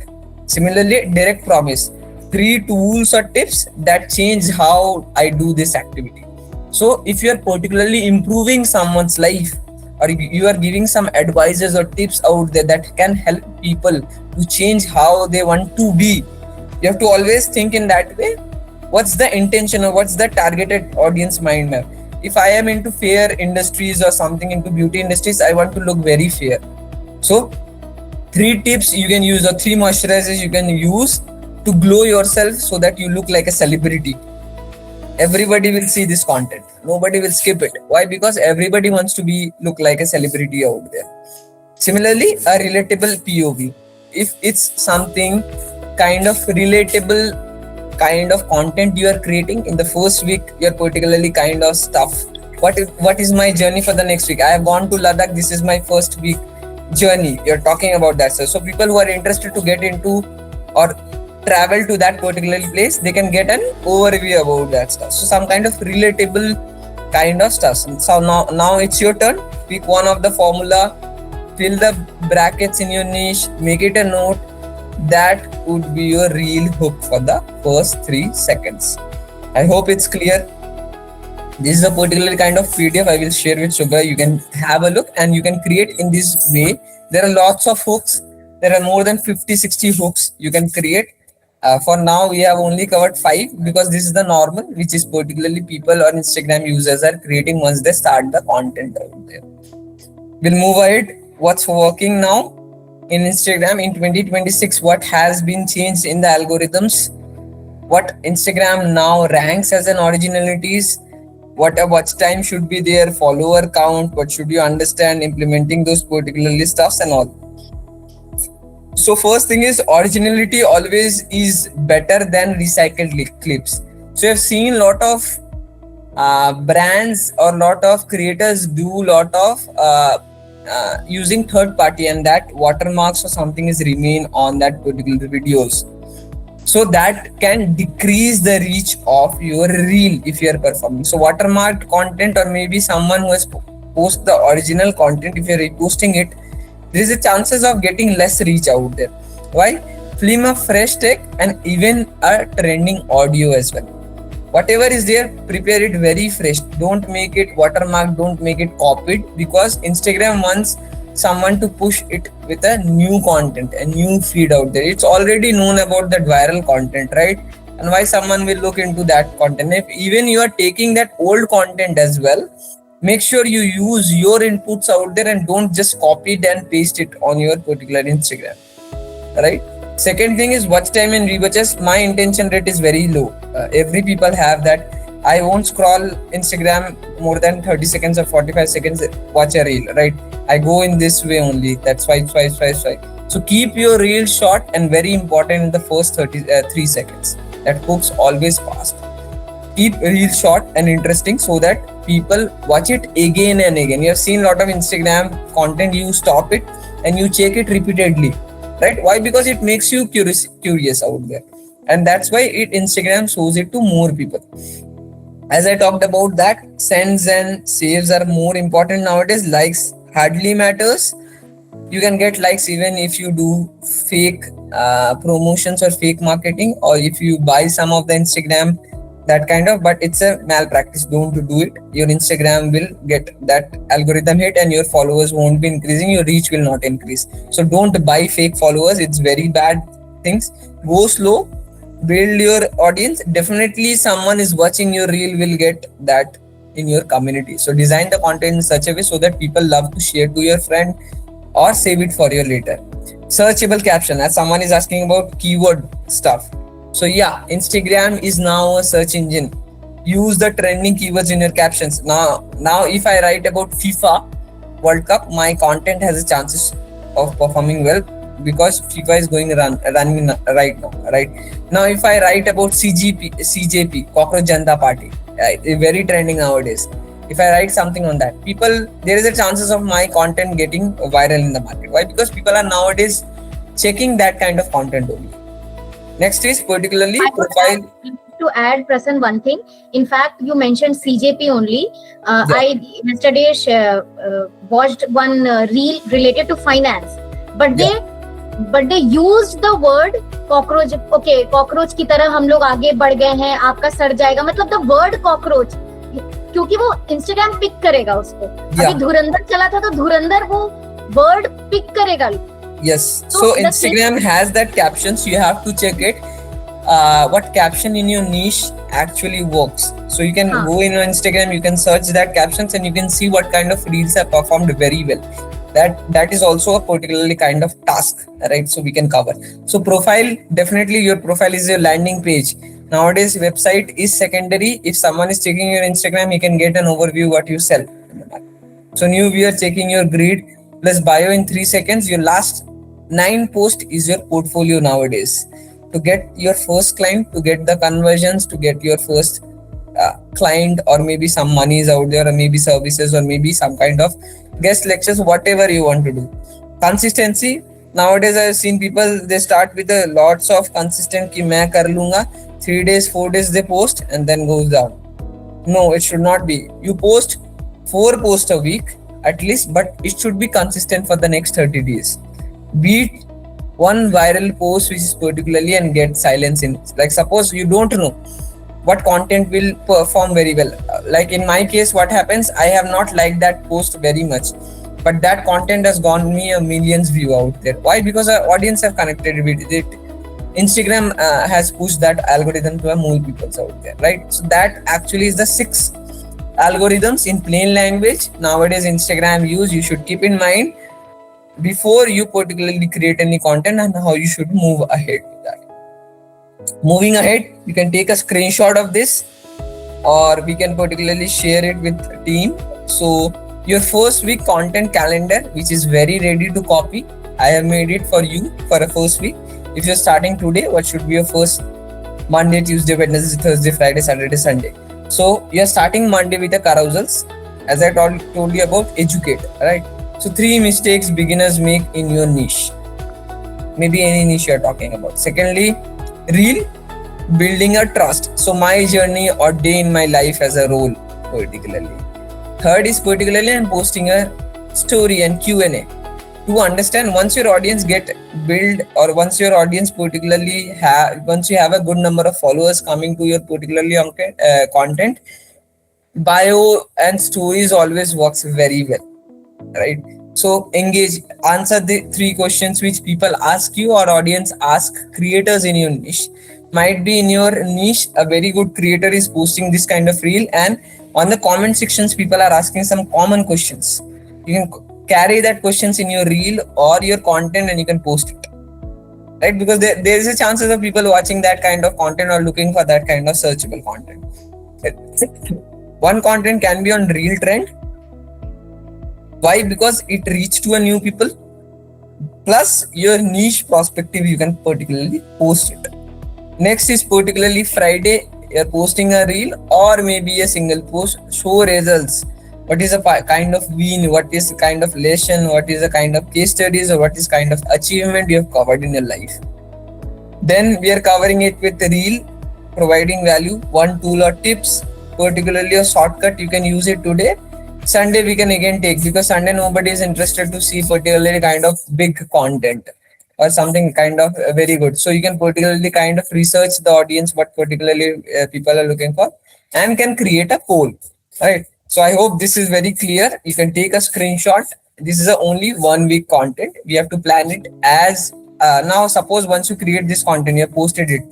Similarly, direct promise. 3 tools or tips that change how I do this activity. So if you're particularly improving someone's life, or you are giving some advices or tips out there that can help people to change how they want to be, you have to always think in that way. What's the intention, or what's the targeted audience mind map? If I am into fair industries or something into beauty industries, I want to look very fair. So 3 tips you can use, or 3 moisturizers you can use to glow yourself so that you look like a celebrity. Everybody will see this content. Nobody will skip it. Why? Because everybody wants to look like a celebrity out there. Similarly, a relatable POV. If it's something kind of relatable kind of content you are creating in the first week, you're particularly kind of stuff. What is my journey for the next week? I have gone to Ladakh. This is my first week journey. You're talking about that. So people who are interested to get into or travel to that particular place, they can get an overview about that stuff. So some kind of relatable kind of stuff. So now it's your turn. Pick one of the formula, fill the brackets in your niche, make it a note. That would be your real hook for the first 3 seconds. I hope it's clear. This is a particular kind of PDF I will share with Shubha. You can have a look and you can create in this way. There are lots of hooks. There are more than 50-60 hooks you can create. For now, we have only covered 5 because this is the normal, which is particularly people or Instagram users are creating once they start the content out there. We'll move ahead. What's working now in Instagram in 2026? What has been changed in the algorithms? what Instagram now ranks as an originalities, what a watch time should be there, follower count, what should you understand, implementing those particularly stuffs and all. So first thing is originality always is better than recycled clips. So I've seen lot of brands or lot of creators do lot of using third party, and that watermarks or something is remain on that particular videos. So that can decrease the reach of your reel if you are performing. So watermarked content, or maybe someone who has post the original content, if you're reposting it, there is a chances of getting less reach out there. Why? Film a fresh take and even a trending audio as well. Whatever is there, prepare it very fresh. Don't make it watermarked, don't make it copied, because Instagram wants someone to push it with a new content, a new feed out there. It's already known about that viral content, right? And why someone will look into that content? If even you are taking that old content as well, make sure you use your inputs out there and don't just copy it and paste it on your particular Instagram, right? Second thing is watch time and rewatches. My intention rate is very low. Every people have that. I won't scroll Instagram more than 30 seconds or 45 seconds, watch a reel, right? I go in this way only. That's why. So keep your reel short and very important in the first 3 seconds. That hooks always fast. Keep reel short and interesting so that people watch it again and again. You have seen a lot of Instagram content, you stop it and you check it repeatedly, right? Why? Because it makes you curious out there, and that's why Instagram shows it to more people. As I talked about that, sends and saves are more important nowadays. Likes hardly matters. You can get likes even if you do fake promotions or fake marketing, or if you buy some of the Instagram, that kind of, but it's a malpractice. Don't do it. Your Instagram will get that algorithm hit and your followers won't be increasing, your reach will not increase. So don't buy fake followers. It's very bad things. Go slow, build your audience. Definitely someone is watching your reel will get that in your community. So design the content in such a way so that people love to share to your friend or save it for your later. Searchable caption, as someone is asking about keyword stuff. So yeah, Instagram is now a search engine. Use the trending keywords in your captions. Now if I write about FIFA World Cup, my content has a chances of performing well because FIFA is running right now, right? Now if I write about CJP, Cockroach Janta Party, very trending nowadays. If I write something on that, there is a chances of my content getting viral in the market. Why? Because people are nowadays checking that kind of content only. Next is particularly profile. To add, Prasan, one thing. In fact, you mentioned CJP only. Yeah. I yesterday watched one reel related to finance, but they used the word cockroach. Okay, cockroach की तरह हम लोग आगे बढ़ गए हैं, आपका सड़ जाएगा. मतलब the word cockroach, क्योंकि वो Instagram पिक करेगा उसको. अभी धुरंधर चला था तो धुरंधर वो word पिक करेगा. Yes. So Instagram has that captions. You have to check it. What caption in your niche actually works. So you can go in on Instagram, you can search that captions and you can see what kind of reels have performed very well. That is also a particularly kind of task, right? So we can cover. So profile, definitely your profile is your landing page. Nowadays website is secondary. If someone is checking your Instagram, he can get an overview what you sell. So new viewer checking your grid plus bio in 3 seconds. Your last 9 posts is your portfolio nowadays. To get your first client, to get the conversions, to get your first client, or maybe some monies out there, or maybe services, or maybe some kind of guest lectures, whatever you want to do. Consistency. Nowadays I've seen people, they start with a lots of consistent ki main kar lunga, 3 days 4 days they post and then goes down. No, it should not be. You post 4 posts a week at least, but it should be consistent for the next 30 days. Beat one viral post which is particularly and get silence in. Like suppose you don't know what content will perform very well. Like in my case, what happens, I have not liked that post very much, but that content has gone me a millions view out there. Why? Because our audience have connected with it. Instagram has pushed that algorithm to more people out there, right? So that actually is the 6 algorithms in plain language nowadays Instagram use. You should keep in mind before you particularly create any content and how you should move ahead with that. Moving ahead, you can take a screenshot of this, or we can particularly share it with team. So your first week content calendar, which is very ready to copy, I have made it for you for a first week. If you're starting today, what should be your first Monday, Tuesday, Wednesday, Thursday, Friday, Saturday, Sunday? So you're starting Monday with the carousels, as I told you about educate, right? So 3 mistakes beginners make in your niche, maybe any niche you're talking about. Secondly, reel, building a trust. So my journey or day in my life as a role, particularly. Third is particularly I'm posting a story and Q&A to understand once your audience get built, or once your audience particularly once you have a good number of followers coming to your particularly content, bio and stories always works very well, right? So engage, answer the 3 questions which people ask you or audience ask creators in your niche. Might be in your niche a very good creator is posting this kind of reel, and on the comment sections people are asking some common questions. You can carry that questions in your reel or your content and you can post it, right? Because there is a chances of people watching that kind of content or looking for that kind of searchable content. One content can be on reel trend. Why? Because it reach to a new people, plus your niche perspective you can particularly post it. Next is particularly Friday, you're posting a reel or maybe a single post, show results. What is a kind of win, what is a kind of lesson, what is a kind of case studies, or what is kind of achievement you have covered in your life. Then we are covering it with the reel, providing value, one tool or tips, particularly a shortcut, you can use it today. Sunday we can again take, because Sunday nobody is interested to see particularly kind of big content or something kind of very good. So you can particularly kind of research the audience, what particularly people are looking for, and can create a poll, right? So I hope this is very clear. You can take a screenshot. This is a only 1 week content. We have to plan it as now. Suppose once you create this content, you have posted it.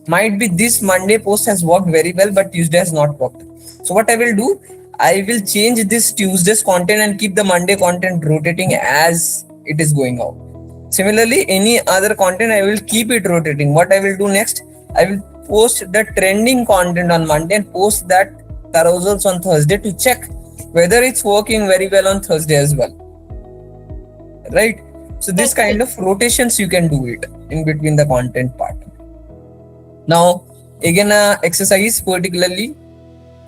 Might be this Monday post has worked very well, but Tuesday has not worked. So what I will do, I will change this Tuesday's content and keep the Monday content rotating as it is going out. Similarly, any other content, I will keep it rotating. What I will do next, I will post the trending content on Monday and post that carousels on Thursday to check whether it's working very well on Thursday as well, right? So this kind of rotations you can do it in between the content part. Now again, exercise particularly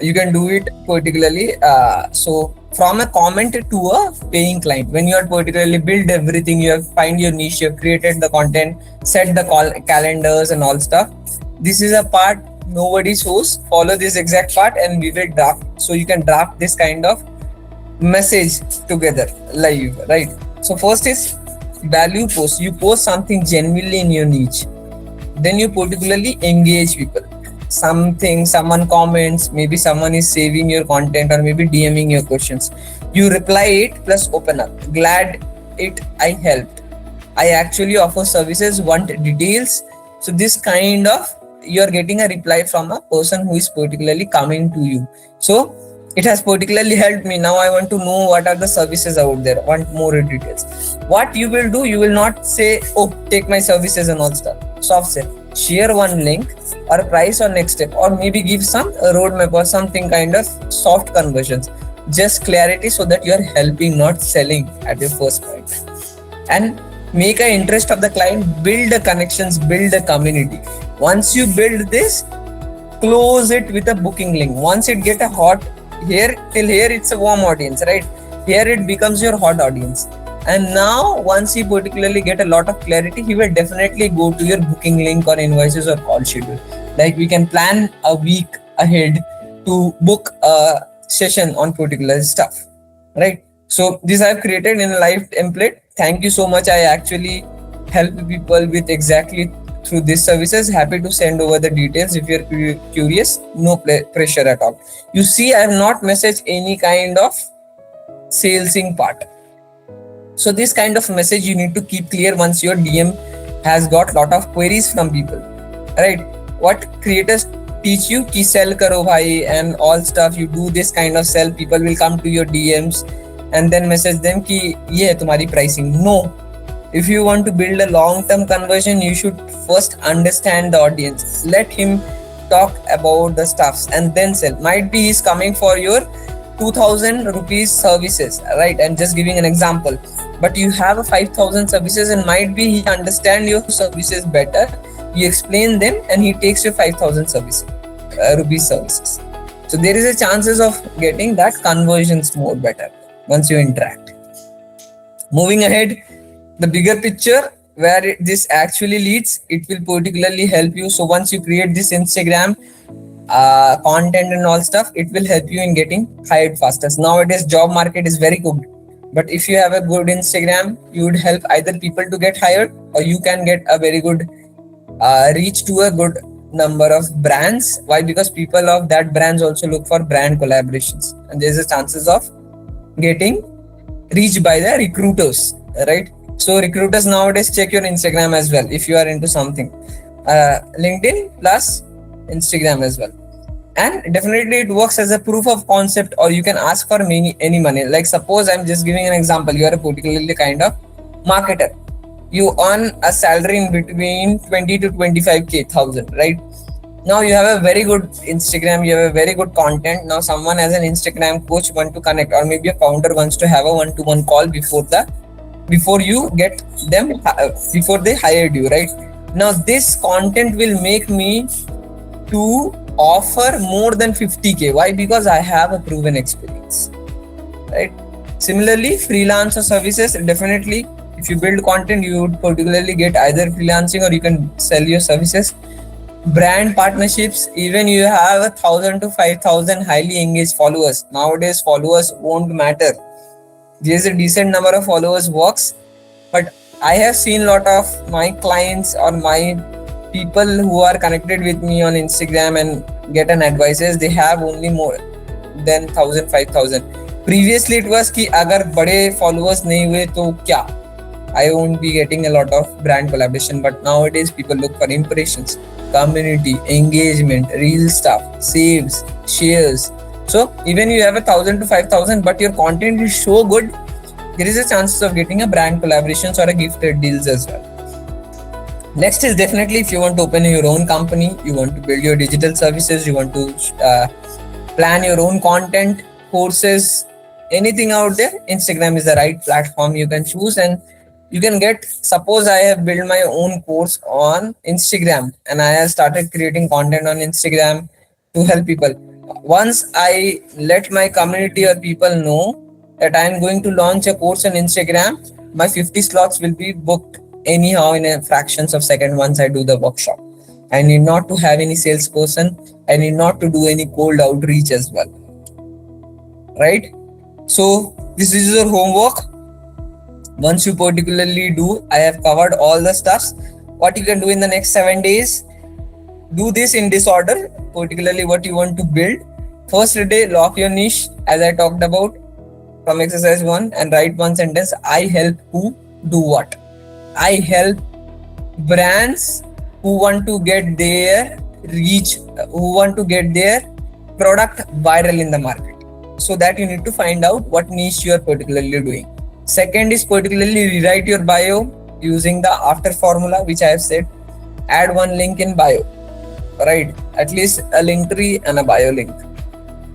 you can do it particularly so from a comment to a paying client. When you are particularly build everything, you have find your niche, you have created the content, set the calendars and all stuff. This is a part nobody shows. Follow this exact part and we will draft. So you can draft this kind of message together live, right? So first is value post. You post something genuinely in your niche, then you particularly engage people. Someone comments, maybe someone is saving your content or maybe DMing your questions, you reply it plus open up, glad it I helped, I actually offer services, want details. So this kind of you're getting a reply from a person who is particularly coming to you. So it has particularly helped me. Now I want to know what are the services out there, want more details. What you will do, you will not say, oh, take my services and all stuff. Soft sell. Share one link or price or next step, or maybe give some roadmap or something kind of soft conversions. Just clarity so that you are helping, not selling at your first point. And make an interest of the client, build the connections, build a community. Once you build this, close it with a booking link. Once it get a hot, here till here it's a warm audience, right? Here it becomes your hot audience. And now once you particularly get a lot of clarity, he will definitely go to your booking link or invoices or call schedule. Like we can plan a week ahead to book a session on particular stuff, right? So this I've created in a live template. Thank you so much. I actually help people with exactly through these services. Happy to send over the details if you're curious. No pressure at all. You see, I have not messaged any kind of salesing part. So this kind of message you need to keep clear once your DM has got lot of queries from people, right? What creators teach you ki sell karo bhai and all stuff. You do this kind of sell, people will come to your DMs and then message them ki ye hai tumhari pricing. No, If you want to build a long-term conversion, you should first understand the audience. Let him talk about the stuffs and then sell. Might be he's coming for your 2000 rupees services, right? I'm just giving an example. But you have a 5000 services, and might be he understand your services better. You explain them and he takes your 5000 services, rupees services. So there is a chances of getting that conversions more better once you interact. Moving ahead, the bigger picture where this actually leads, it will particularly help you. So once you create this Instagram content and all stuff, it will help you in getting hired faster. Nowadays job market is very good, but if you have a good Instagram, you would help either people to get hired, or you can get a very good reach to a good number of brands. Why? Because people of that brands also look for brand collaborations, and there's a chances of getting reached by the recruiters, right? So recruiters nowadays check your Instagram as well if you are into something. LinkedIn plus Instagram as well. And definitely it works as a proof of concept, or you can ask for any money. Like suppose I'm just giving an example, you are a particularly kind of marketer. You earn a salary in between 20 to 25k thousand, right? Now you have a very good Instagram, you have a very good content. Now someone as an Instagram coach want to connect, or maybe a founder wants to have a one-to-one call before you get them, before they hired you, right? Now this content will make me to offer more than 50k. Why? Because I have a proven experience, right? Similarly, freelancer services, definitely if you build content, you would particularly get either freelancing or you can sell your services. Brand partnerships, even you have 1000 to 5000 highly engaged followers. Nowadays followers won't matter. There's a decent number of followers works, but I have seen a lot of my clients or my people who are connected with me on Instagram and get an advices, they have only more than 1000 5000. Previously it was कि अगर बड़े followers नहीं हुए तो क्या, I won't be getting a lot of brand collaboration. But nowadays people look for impressions, community, engagement, real stuff, saves, shares. So even you have 1000 to 5000, but your content is so good, there is a chance of getting a brand collaborations or a gifted deals as well. Next is definitely if you want to open your own company, you want to build your digital services, you want to plan your own content, courses, anything out there, Instagram is the right platform you can choose. And you can get, suppose I have built my own course on Instagram and I have started creating content on Instagram to help people. Once I let my community or people know that I am going to launch a course on Instagram, my 50 slots will be booked anyhow in a fractions of second once I do the workshop. I need not to have any salesperson. I need not to do any cold outreach as well. Right? So this is your homework. Once you particularly do, I have covered all the stuffs. What you can do in the next 7 days, do this in this order, particularly what you want to build. First day, lock your niche, as I talked about from exercise 1, and write one sentence. I help who do what. I help brands who want to get their reach, who want to get their product viral in the market. So that you need to find out what niche you are particularly doing. Second is particularly rewrite your bio using the after formula, which I have said. Add one link in bio, right? At least a link tree and a bio link.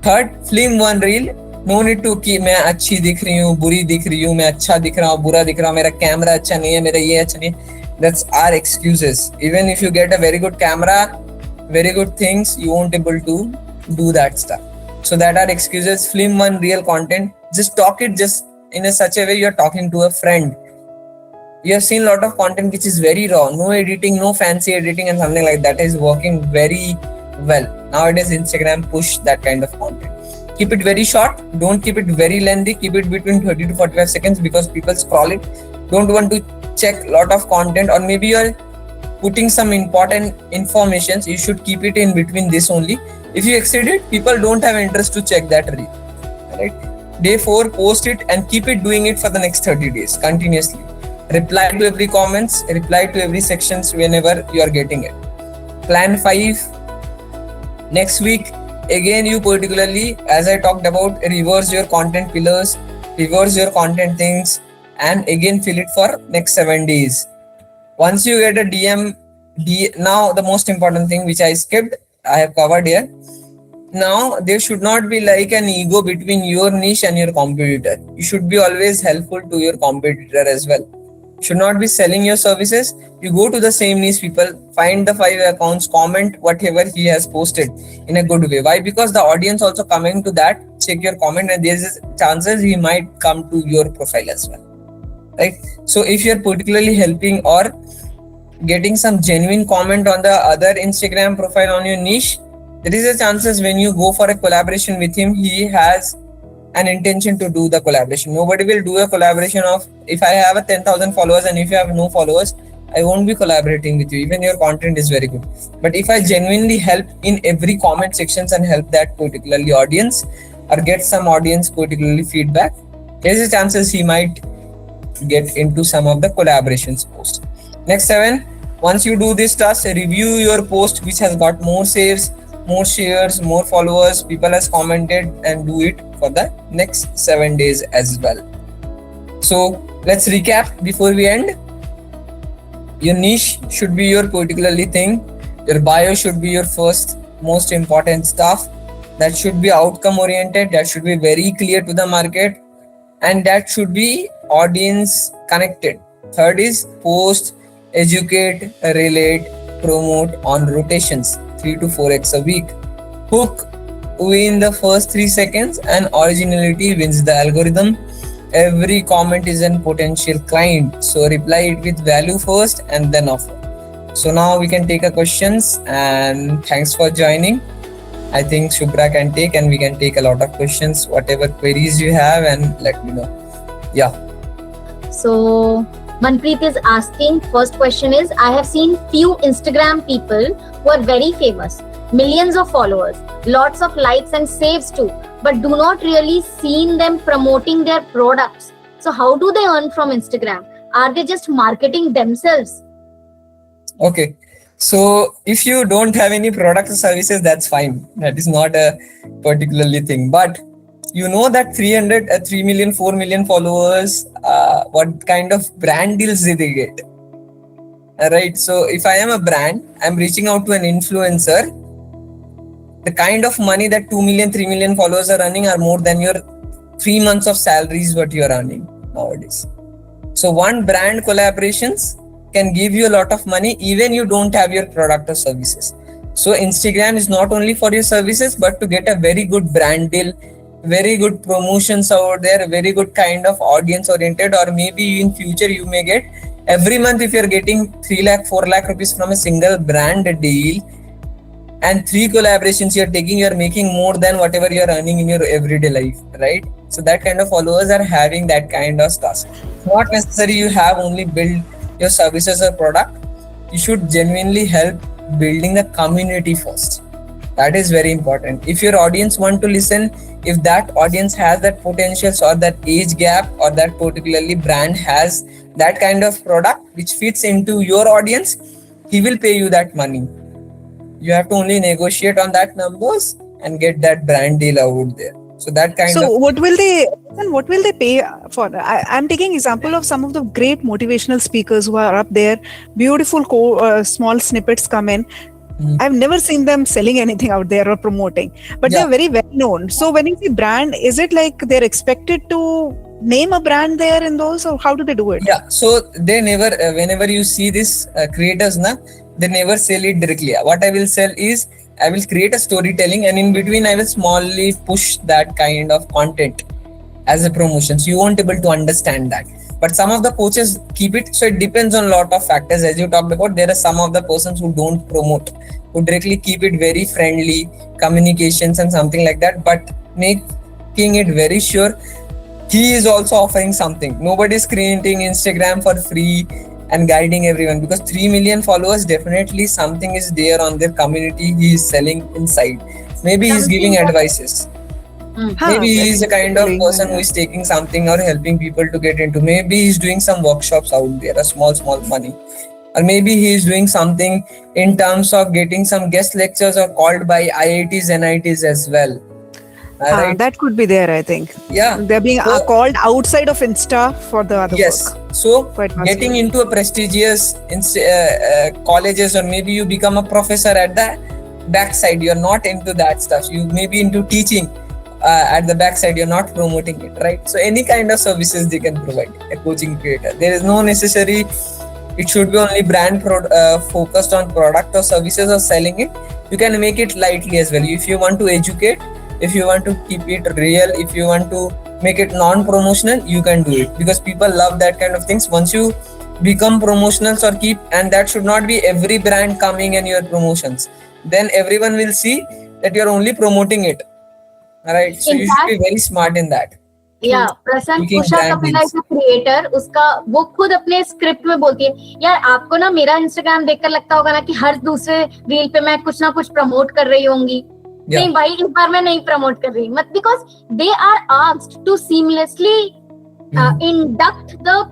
Third, film one reel. No need to कि मैं अच्छी दिख रही हूँ, बुरी दिख रही हूँ, मैं अच्छा दिख रहा हूँ, बुरा दिख रहा हूँ, मेरा कैमरा अच्छा नहीं है, मेरा ये अच्छा नहीं है. That's our excuses. Even if you get a very good camera, very good things, you won't able to do that stuff. So that are excuses. Film one real content. Just talk it just in a such a way you're talking to a friend. You have seen a lot of content which is very raw, no editing, no fancy editing and something like that is working very well. Nowadays Instagram push that kind of content. Keep it very short, don't keep it very lengthy, keep it between 30 to 45 seconds because people scroll it. Don't want to check a lot of content, or maybe you're putting some important information, you should keep it in between this only. If you exceed it, people don't have interest to check that reel, right? Day 4, post it and keep it doing it for the next 30 days continuously. Reply to every comments, reply to every sections whenever you are getting it. Plan 5. Next week, again you particularly, as I talked about, reverse your content pillars, reverse your content things, and again fill it for next 7 days. Once you get a now the most important thing which I skipped, I have covered here. Now there should not be like an ego between your niche and your competitor. You should be always helpful to your competitor as well. You should not be selling your services. You go to the same niche people, find the 5 accounts, comment whatever he has posted in a good way. Why? Because the audience also coming to that, check your comment, and there's chances he might come to your profile as well, right? So if you're particularly helping or getting some genuine comment on the other Instagram profile on your niche, there is a chances when you go for a collaboration with him, he has an intention to do the collaboration. Nobody will do a collaboration of, if I have a 10,000 followers and if you have no followers, I won't be collaborating with you, even your content is very good. But if I genuinely help in every comment sections and help that particularly audience or get some audience particularly feedback, there's a chances he might get into some of the collaborations post. Next 7, once you do this task, review your post which has got more saves, more shares, more followers, people has commented, and do it for the next 7 days as well. So let's recap before we end. Your niche should be your particularly thing. Your bio should be your first most important stuff. That should be outcome oriented. That should be very clear to the market, and that should be audience connected. Third is post, educate, relate, promote on rotations 3 to 4x a week. Hook win the first 3 seconds, and originality wins the algorithm. Every comment is a potential client, so reply it with value first and then offer. So now we can take a questions, and thanks for joining. I think Shubhra can take, and we can take a lot of questions, whatever queries you have, and let me know. Yeah. So Manpreet is asking, first question is, I have seen few Instagram people who are very famous, millions of followers, lots of likes and saves too, but do not really seen them promoting their products. So how do they earn from Instagram? Are they just marketing themselves? Okay. So if you don't have any product or services, that's fine. That is not a particularly thing. But you know that 3 million, 4 million followers, what kind of brand deals did they get? Right. So if I am a brand, I'm reaching out to an influencer. The kind of money that 2 million, 3 million followers are earning are more than your 3 months of salaries what you are earning nowadays. So one brand collaborations can give you a lot of money even you don't have your product or services. So Instagram is not only for your services, but to get a very good brand deal, very good promotions out there, very good kind of audience oriented, or maybe in future you may get every month, if you're getting 3 lakh, 4 lakh rupees from a single brand deal and 3 collaborations you're taking, you're making more than whatever you're earning in your everyday life, right? So that kind of followers are having that kind of stuff. Not necessary you have only build your services or product. You should genuinely help building the community first. That is very important. If your audience want to listen, if that audience has that potentials or that age gap, or that particularly brand has that kind of product which fits into your audience, he will pay you that money. You have to only negotiate on that numbers and get that brand deal out there. So that kind of. So what will they pay for? I'm taking example of some of the great motivational speakers who are up there. Beautiful small snippets come in. I've never seen them selling anything out there or promoting, but they're very well known. So when you say brand, is it like they're expected to name a brand there in those, or how do they do it? Yeah, so they never, whenever you see this creators, they never sell it directly. What I will sell is, I will create a storytelling, and in between I will smallly push that kind of content as a promotion. So you won't be able to understand that. But some of the coaches keep it. So it depends on a lot of factors. As you talked about, there are some of the persons who don't promote, who directly keep it very friendly, communications and something like that, but making it very sure he is also offering something. Nobody is creating Instagram for free and guiding everyone, because 3 million followers, definitely something is there on their community he is selling inside. Maybe he's giving advices. Maybe he is a kind of person who is taking something or helping people to get into. Maybe he's doing some workshops out there, a small money. Or maybe he is doing something in terms of getting some guest lectures or called by IITs, NITs as well. Right? That could be there, I think. Yeah. They're being So- called outside of Insta for the other Yes. work. So Quite possible. getting into a prestigious colleges, or maybe you become a professor at the backside, you're not into that stuff. You may be into teaching at the backside, you're not promoting it, right? So any kind of services they can provide, a coaching creator. There is no necessary, it should be only brand focused on product or services or selling it. You can make it lightly as well. If you want to educate, if you want to keep it real, if you want to make it non-promotional, you can do it, because people love that kind of things. Once you become promotionals or keep, and that should not be every brand coming in your promotions, then everyone will see that you're only promoting it. All right, so In you should fact- be very smart in that. या प्रसन्न Speaking Usha brand Kapila deals. Is creator, उसका वो खुद अपने script में बोलती है, यार आपको ना मेरा इंस्टाग्राम देखकर लगता होगा ना कि हर दूसरे रील पे मैं कुछ ना कुछ प्रमोट कर रही होंगी. Yeah. नहीं भाई, इस बार मैं नहीं प्रमोट कर रही, मत, because they are asked to seamlessly induct the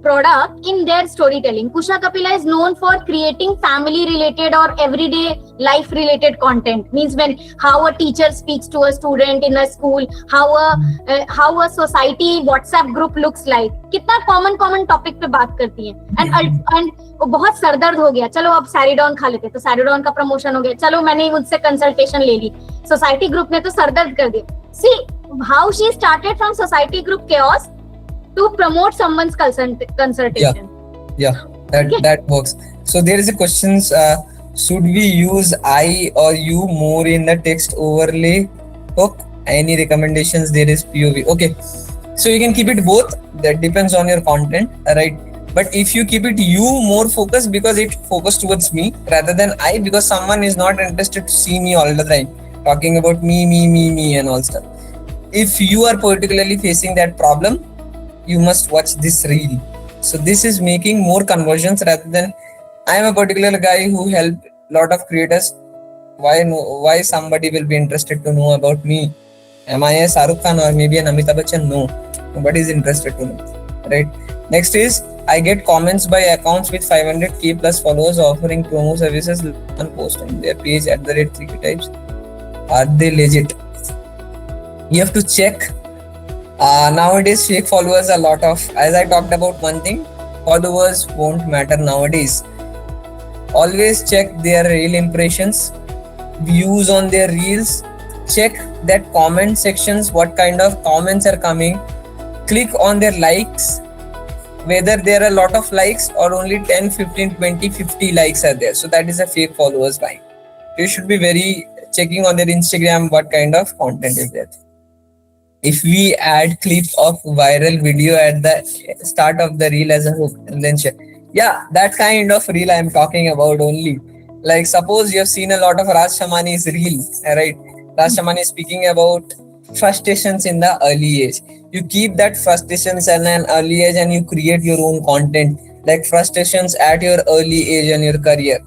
product in their storytelling. Kusha Kapila is known for creating family related or everyday life related content. Means when how a teacher speaks to a student in a school, how a society WhatsApp group looks like. कितना common topic पे बात करती है. And बहुत सरदर्द हो गया, चलो अब सैरिडॉन खा लेते, तो सैरिडॉन का प्रमोशन हो गया, चलो मैंने उनसे कंसल्टेशन ले ली, सोसाइटी ग्रुप ने तो सरदर्द कर दिया. See how she started from society group chaos to promote someone's consultation. Yeah, that works. So there is a question, should we use I or you more in the text overlay hook? Any recommendations? There is POV. Okay, so you can keep it both. That depends on your content, right? But if you keep it you more focused, because it focused towards me rather than I, because someone is not interested to see me all the time talking about me and all stuff. If you are particularly facing that problem, you must watch this reel. So this is making more conversions rather than I am a particular guy who helped a lot of creators. Why somebody will be interested to know about me? Am I a Shahrukh Khan or maybe an Amitabh Bachchan? No, nobody is interested to know, right? Next is, I get comments by accounts with 500k plus followers offering promo services on post on their page at the rate 3k types. Are they legit? You have to check. Nowadays fake followers a lot of, as I talked about one thing, followers won't matter nowadays. Always check their reel impressions, views on their reels, check that comment sections, what kind of comments are coming, click on their likes, whether there are a lot of likes or only 10, 15, 20, 50 likes are there. So that is a fake followers buying. You should be very checking on their Instagram what kind of content is there. If we add clip of viral video at the start of the reel as a hook and then share, yeah, that kind of reel I'm talking about only. Like suppose you have seen a lot of Raj Shamani's reel, right? Raj Shamani is speaking about frustrations in the early age. You keep that frustrations in an early age and you create your own content, like frustrations at your early age in your career,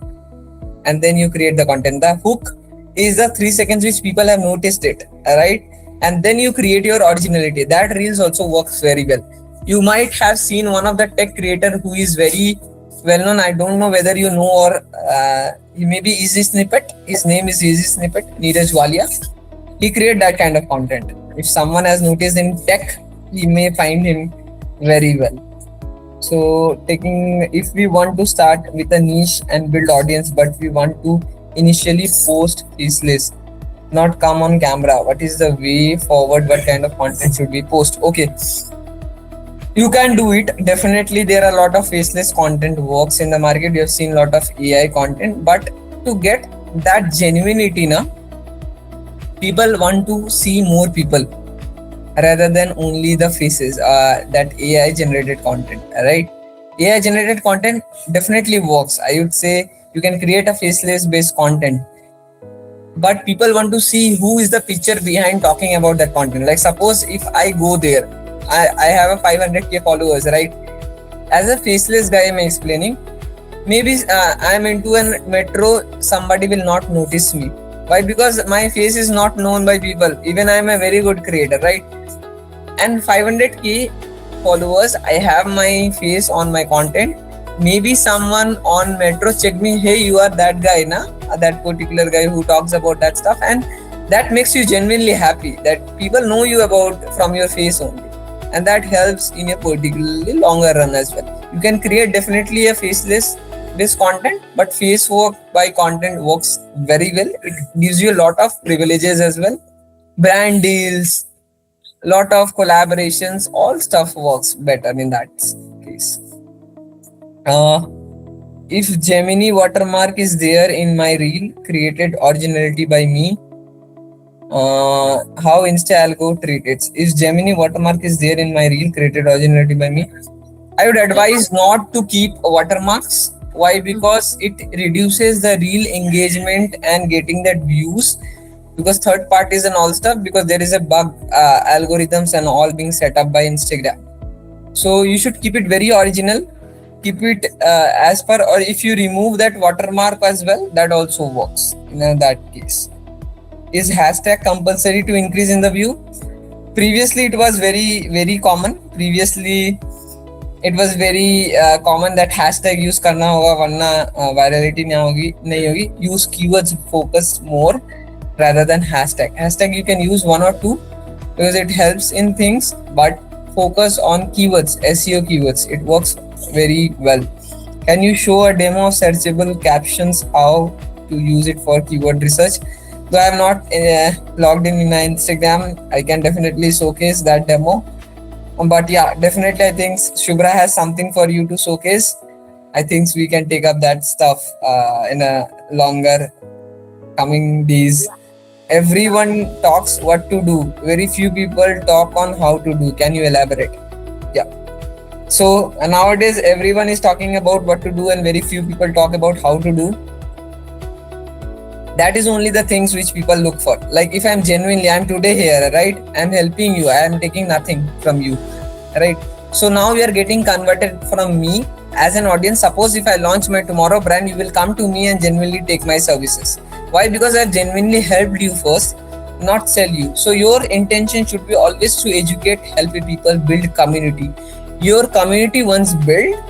and then you create the content. The hook is the 3 seconds which people have noticed it, right? And then you create your originality. That reels also works very well. You might have seen one of the tech creator who is very well known. I don't know whether you know or maybe Easy Snippet. His name is Easy Snippet, Neeraj Walia. He created that kind of content. If someone has noticed in tech, he may find him very well. So if we want to start with a niche and build audience, but we want to initially post faceless, not come on camera, what is the way forward? What kind of content should we post? Okay, you can do it. Definitely there are a lot of faceless content works in the market. You have seen a lot of AI content, but to get that genuinity, people want to see more people rather than only the faces, that AI generated content, right? AI generated content definitely works. I would say you can create a faceless based content, but people want to see who is the picture behind talking about that content. Like suppose if I go there, I have a 500k followers, right? As a faceless guy, I'm explaining, maybe I'm into a metro, somebody will not notice me. Why? Because my face is not known by people. Even I'm a very good creator, right? And 500k followers, I have my face on my content. Maybe someone on metro check me, hey, you are that guy, that particular guy who talks about that stuff, and that makes you genuinely happy, that people know you about from your face only, and that helps in a particularly longer run as well. You can create definitely a faceless this content, but face work by content works very well. It gives you a lot of privileges as well, brand deals, lot of collaborations, all stuff works better in that case. If Gemini watermark is there in my reel created originality by me, how Insta algo treat it? If Gemini watermark is there in my reel created originality by me, I would advise not to keep watermarks. Why? Because it reduces the reel engagement and getting that views, because third parties and all stuff, because there is a bug, algorithms and all being set up by Instagram. So you should keep it very original, keep it as per, or if you remove that watermark as well, that also works in that case. Is hashtag compulsory to increase in the view? Previously it was very common. Previously it was very common that hashtag use करना होगा वरना virality नहीं होगी. Use keywords focused more rather than hashtag. Hashtag you can use one or two because it helps in things, but focus on keywords, SEO keywords. It works very well. Can you show a demo of searchable captions, how to use it for keyword research? Though I am not logged in my Instagram, I can definitely showcase that demo. But yeah, definitely I think Shubhra has something for you to showcase. I think we can take up that stuff in a longer coming days. Everyone talks what to do. Very few people talk on how to do. Can you elaborate? Yeah. So nowadays everyone is talking about what to do and very few people talk about how to do. That is only the things which people look for. Like if I'm today here, right? I'm helping you. I am taking nothing from you, right? So now you are getting converted from me as an audience. Suppose if I launch my tomorrow brand, you will come to me and genuinely take my services. Why? Because I've genuinely helped you first, not sell you. So your intention should be always to educate, help people, build community. Your community once built,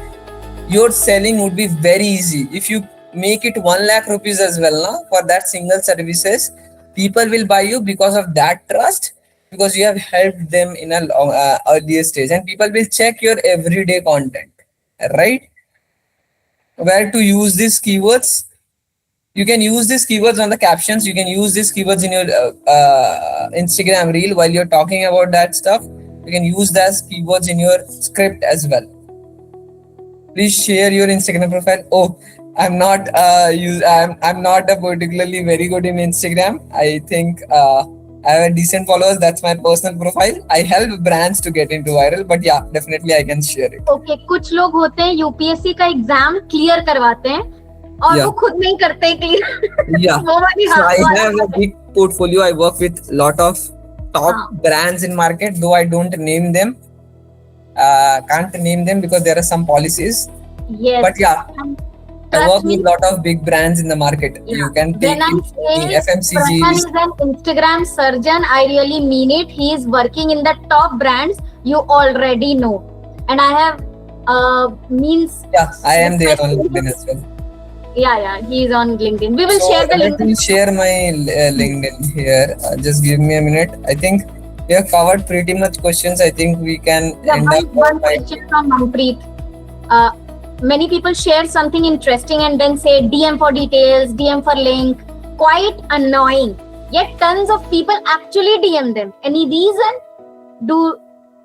your selling would be very easy. If you make it 1 lakh rupees as well now for that single services, people will buy you because of that trust, because you have helped them in a long, earlier stage, and people will check your everyday content, right? Where to use these keywords? You can use these keywords on the captions. You can use these keywords in your Instagram reel while you're talking about that stuff. You can use those keywords in your script as well. Please share your Instagram profile. Oh, I'm not I'm not a particularly very good in Instagram. I think I have a decent followers. That's my personal profile. I help brands to get into viral, but yeah, definitely I can share it. Okay, कुछ लोग होते हैं UPSC का exam clear करवाते हैं और वो खुद नहीं करते clear. Yeah. So I have a big portfolio. I work with lot of top brands in market, though I don't name them. Can't name them because there are some policies. Yes. But yeah, I work with a lot of big brands in the market. Yeah. You can take FMCG. Prasan is an Instagram surgeon. I really mean it. He is working in the top brands you already know. And I have means. Yeah, I am there on LinkedIn as well. Yeah, he is on LinkedIn. We will share the link. Let me share my LinkedIn here. Just give me a minute. I think we have covered pretty much questions. I think we can end up. One question from Manpreet. Many people share something interesting and then say DM for details, DM for link. Quite annoying. Yet tons of people actually DM them. Any reason? Do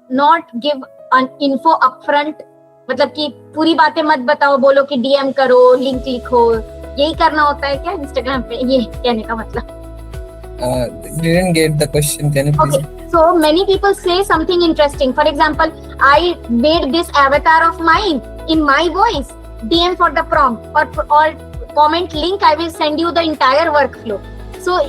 not give an info upfront. मतलब कि पूरी बातें मत बताओ, बोलो कि DM करो, link लिखो. यही करना होता है क्या इंस्टाग्राम पे? ये कहने का मतलब. Didn't get the question. Can you please? Okay. So many people say something interesting. For example, I made this avatar of mine in my voice. DM for the prompt or comment link. I will send you the entire workflow. So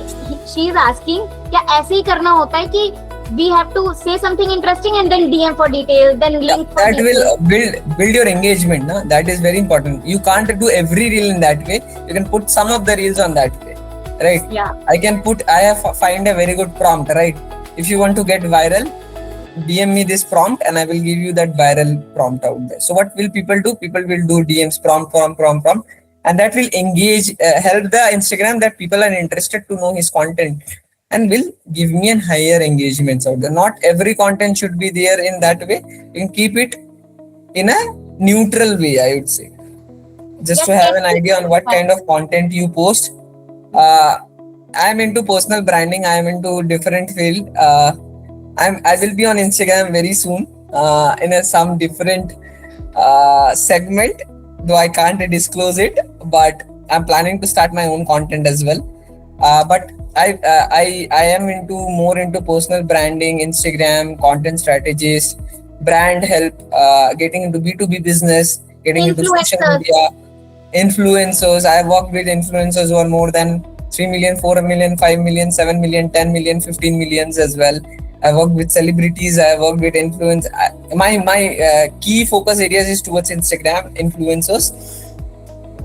she is asking, क्या ऐसे ही करना होता है कि we have to say something interesting and then DM for details, then link for that details. will build your engagement. Na? That is very important. You can't do every reel in that way. You can put some of the reels on that way, right? Yeah. I have find a very good prompt, right? If you want to get viral, DM me this prompt and I will give you that viral prompt out there. So what will people do? People will do DMs prompt, and that will engage, help the Instagram that people are interested to know his content. and will give me a higher engagements out there. Not every content should be there in that way. You can keep it in a neutral way, I would say, just to have an idea on what kind of content you post. I am into personal branding. I am into different field. I will be on Instagram very soon in some different segment, though I can't disclose it. But I'm planning to start my own content as well. But I am more into personal branding, Instagram, content strategist, brand help, getting into B2B business, getting into social media, influencers. I have worked with influencers who are more than 3 million, 4 million, 5 million, 7 million, 10 million, 15 millions as well. I worked with celebrities. I worked with influence. My key focus areas is towards Instagram influencers,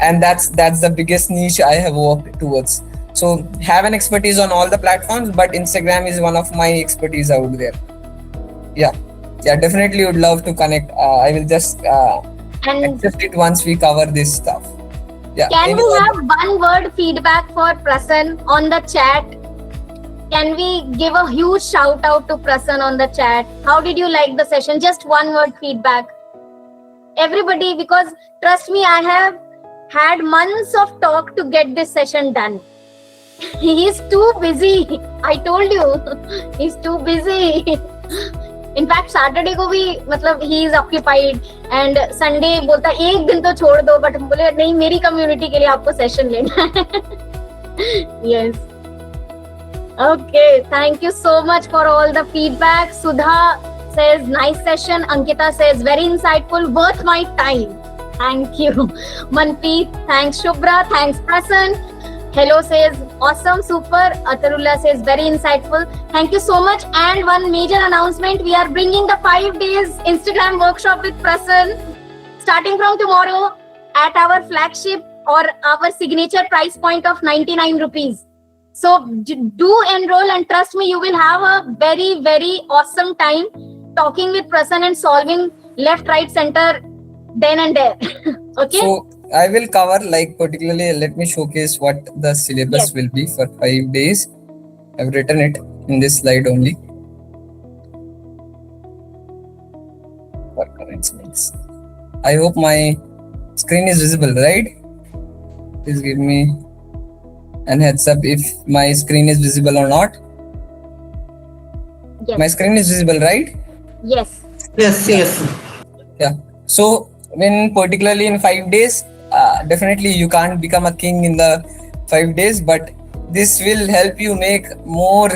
and that's the biggest niche I have worked towards. So have an expertise on all the platforms, but Instagram is one of my expertise out there. Yeah, definitely would love to connect. I will just accept it once we cover this stuff. Yeah. Can we have one word feedback for Prasan on the chat? Can we give a huge shout out to Prasan on the chat? How did you like the session? Just one word feedback. Everybody, because trust me, I have had months of talk to get this session done. He's too busy. I told you, he's too busy. In fact, Saturday को भी मतलब he is occupied and Sunday बोलता एक दिन तो छोड़ दो, but बोले नहीं मेरी community के लिए आपको session लेना है. Yes. Okay, thank you so much for all the feedback. Sudha says nice session. Ankita says very insightful, worth my time. Thank you. Manpreet, thanks Shubhra, thanks Prasan. Hello says awesome, super. Atarullah says very insightful. Thank you so much. And one major announcement, we are bringing the 5 days Instagram workshop with Prasan starting from tomorrow at our flagship or our signature price point of 99 rupees. So do enroll and trust me, you will have a very, very awesome time talking with Prasan and solving left, right, center then and there. Okay. So I will cover particularly, let me showcase what the syllabus will be for 5 days. I've written it in this slide only. For commencements. I hope my screen is visible, right? Please give me an heads up if my screen is visible or not. Yes. My screen is visible, right? Yes. Yeah. So when particularly in 5 days, definitely you can't become a king in the 5 days, but this will help you make more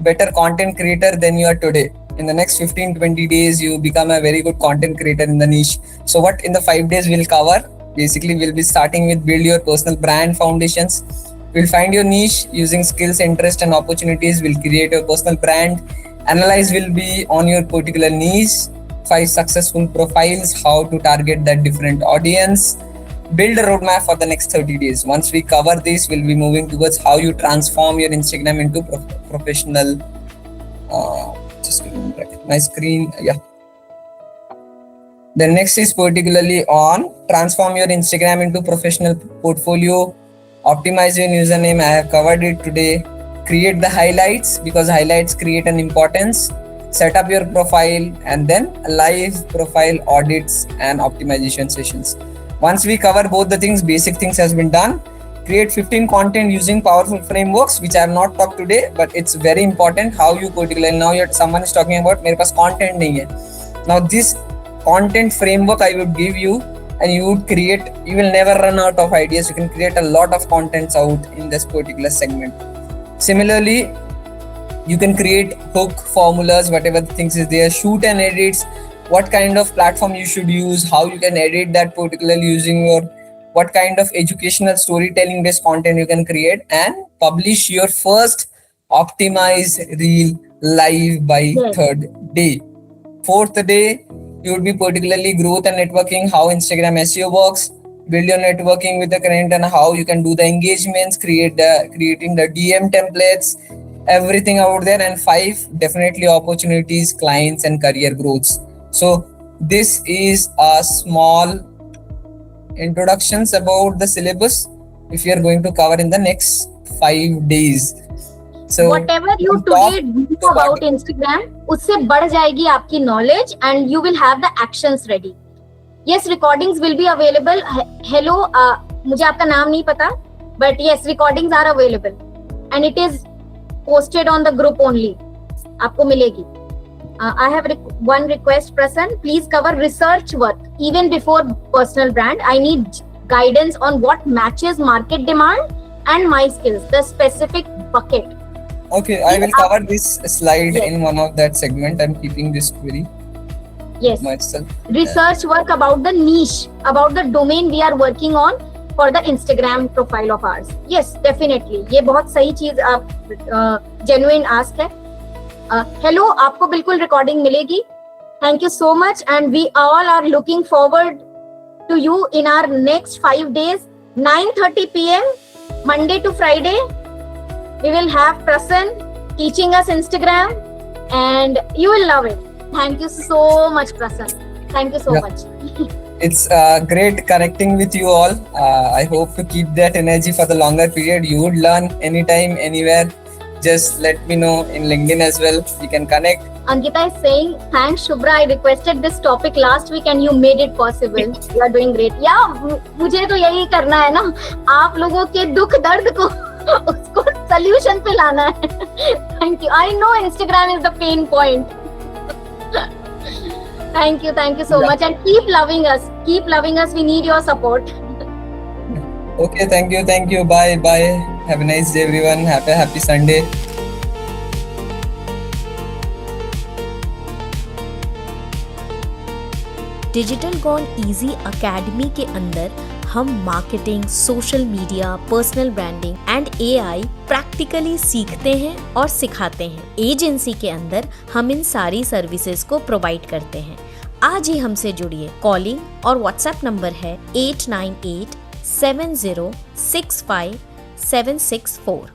better content creator than you are today. In the next 15-20 days, you become a very good content creator in the niche. So what in the 5 days we'll cover, basically we'll be starting with build your personal brand foundations. We'll find your niche using skills, interest and opportunities. We'll create your personal brand. Analyze will be on your particular niche. 5 successful profiles, how to target that different audience. Build a roadmap for the next 30 days. Once we cover this, we'll be moving towards how you transform your Instagram into professional. Just give me back my screen. Yeah. The next is particularly on transform your Instagram into professional portfolio. Optimize your username. I have covered it today. Create the highlights because highlights create an importance. Set up your profile and then live profile audits and optimization sessions. Once we cover both the things, basic things has been done. Create 15 content using powerful frameworks, which I have not talked today, but it's very important how you particularly now someone is talking about मेरे पास content नहीं है. Now this content framework I would give you and you would create, you will never run out of ideas. You can create a lot of contents out in this particular segment. Similarly, you can create hook formulas, whatever the things is there, shoot and edits, what kind of platform you should use, how you can edit that particularly using your, what kind of educational storytelling based content you can create and publish your first optimized reel live by 3rd day. 4th day, you would be particularly growth and networking, how Instagram SEO works, build your networking with the client and how you can do the engagements, creating the DM templates, everything out there. And 5, definitely opportunities, clients and career growths. So this is a small introductions about the syllabus if you are going to cover in the next 5 days. So whatever you from today top do to about bottom. Instagram, उससे बढ़ जाएगी आपकी knowledge and you will have the actions ready. Yes, recordings will be available. Hello, मुझे आपका नाम नहीं पता, but yes, recordings are available and it is posted on the group only. आपको मिलेगी. I have one request, Prasan. Please cover research work even before personal brand. I need guidance on what matches market demand and my skills, the specific bucket. Okay, I will cover this slide Yes. in one of that segment. I'm keeping this query Yes. myself. Research work about the niche, about the domain we are working on for the Instagram profile of ours. Yes, definitely. ये बहुत सही चीज आप genuine ask है. Hello, आपको बिल्कुल recording मिलेगी. Thank you so much and we all are looking forward to you in our next 5 days, 9:30 p.m. Monday to Friday. We will have Prasan teaching us Instagram and you will love it. Thank you so much, Prasan. Thank you so Yeah. much. It's great connecting with you all. I hope to keep that energy for the longer period. You would learn anytime, anywhere. Just let me know in LinkedIn as well. We can connect. Ankita is saying, thanks Shubhra, I requested this topic last week and you made it possible. You are doing great. Yeah, मुझे तो यही करना है ना, आप लोगों के दुख दर्द को उसको solution पे लाना है. Thank you. I know Instagram is the pain point. Thank you so much and keep loving us. Keep loving us. We need your support. Okay, thank you. Bye. Have a nice day, everyone. Happy Sunday. Digital gone easy academy के अंदर हम marketing, social media, personal branding and AI practically सीखते हैं और सिखाते हैं. Agency के अंदर हम इन सारी सर्विसेज को प्रोवाइड करते हैं. आज ही हमसे जुड़िए. कॉलिंग और व्हाट्सएप नंबर है 8987065764.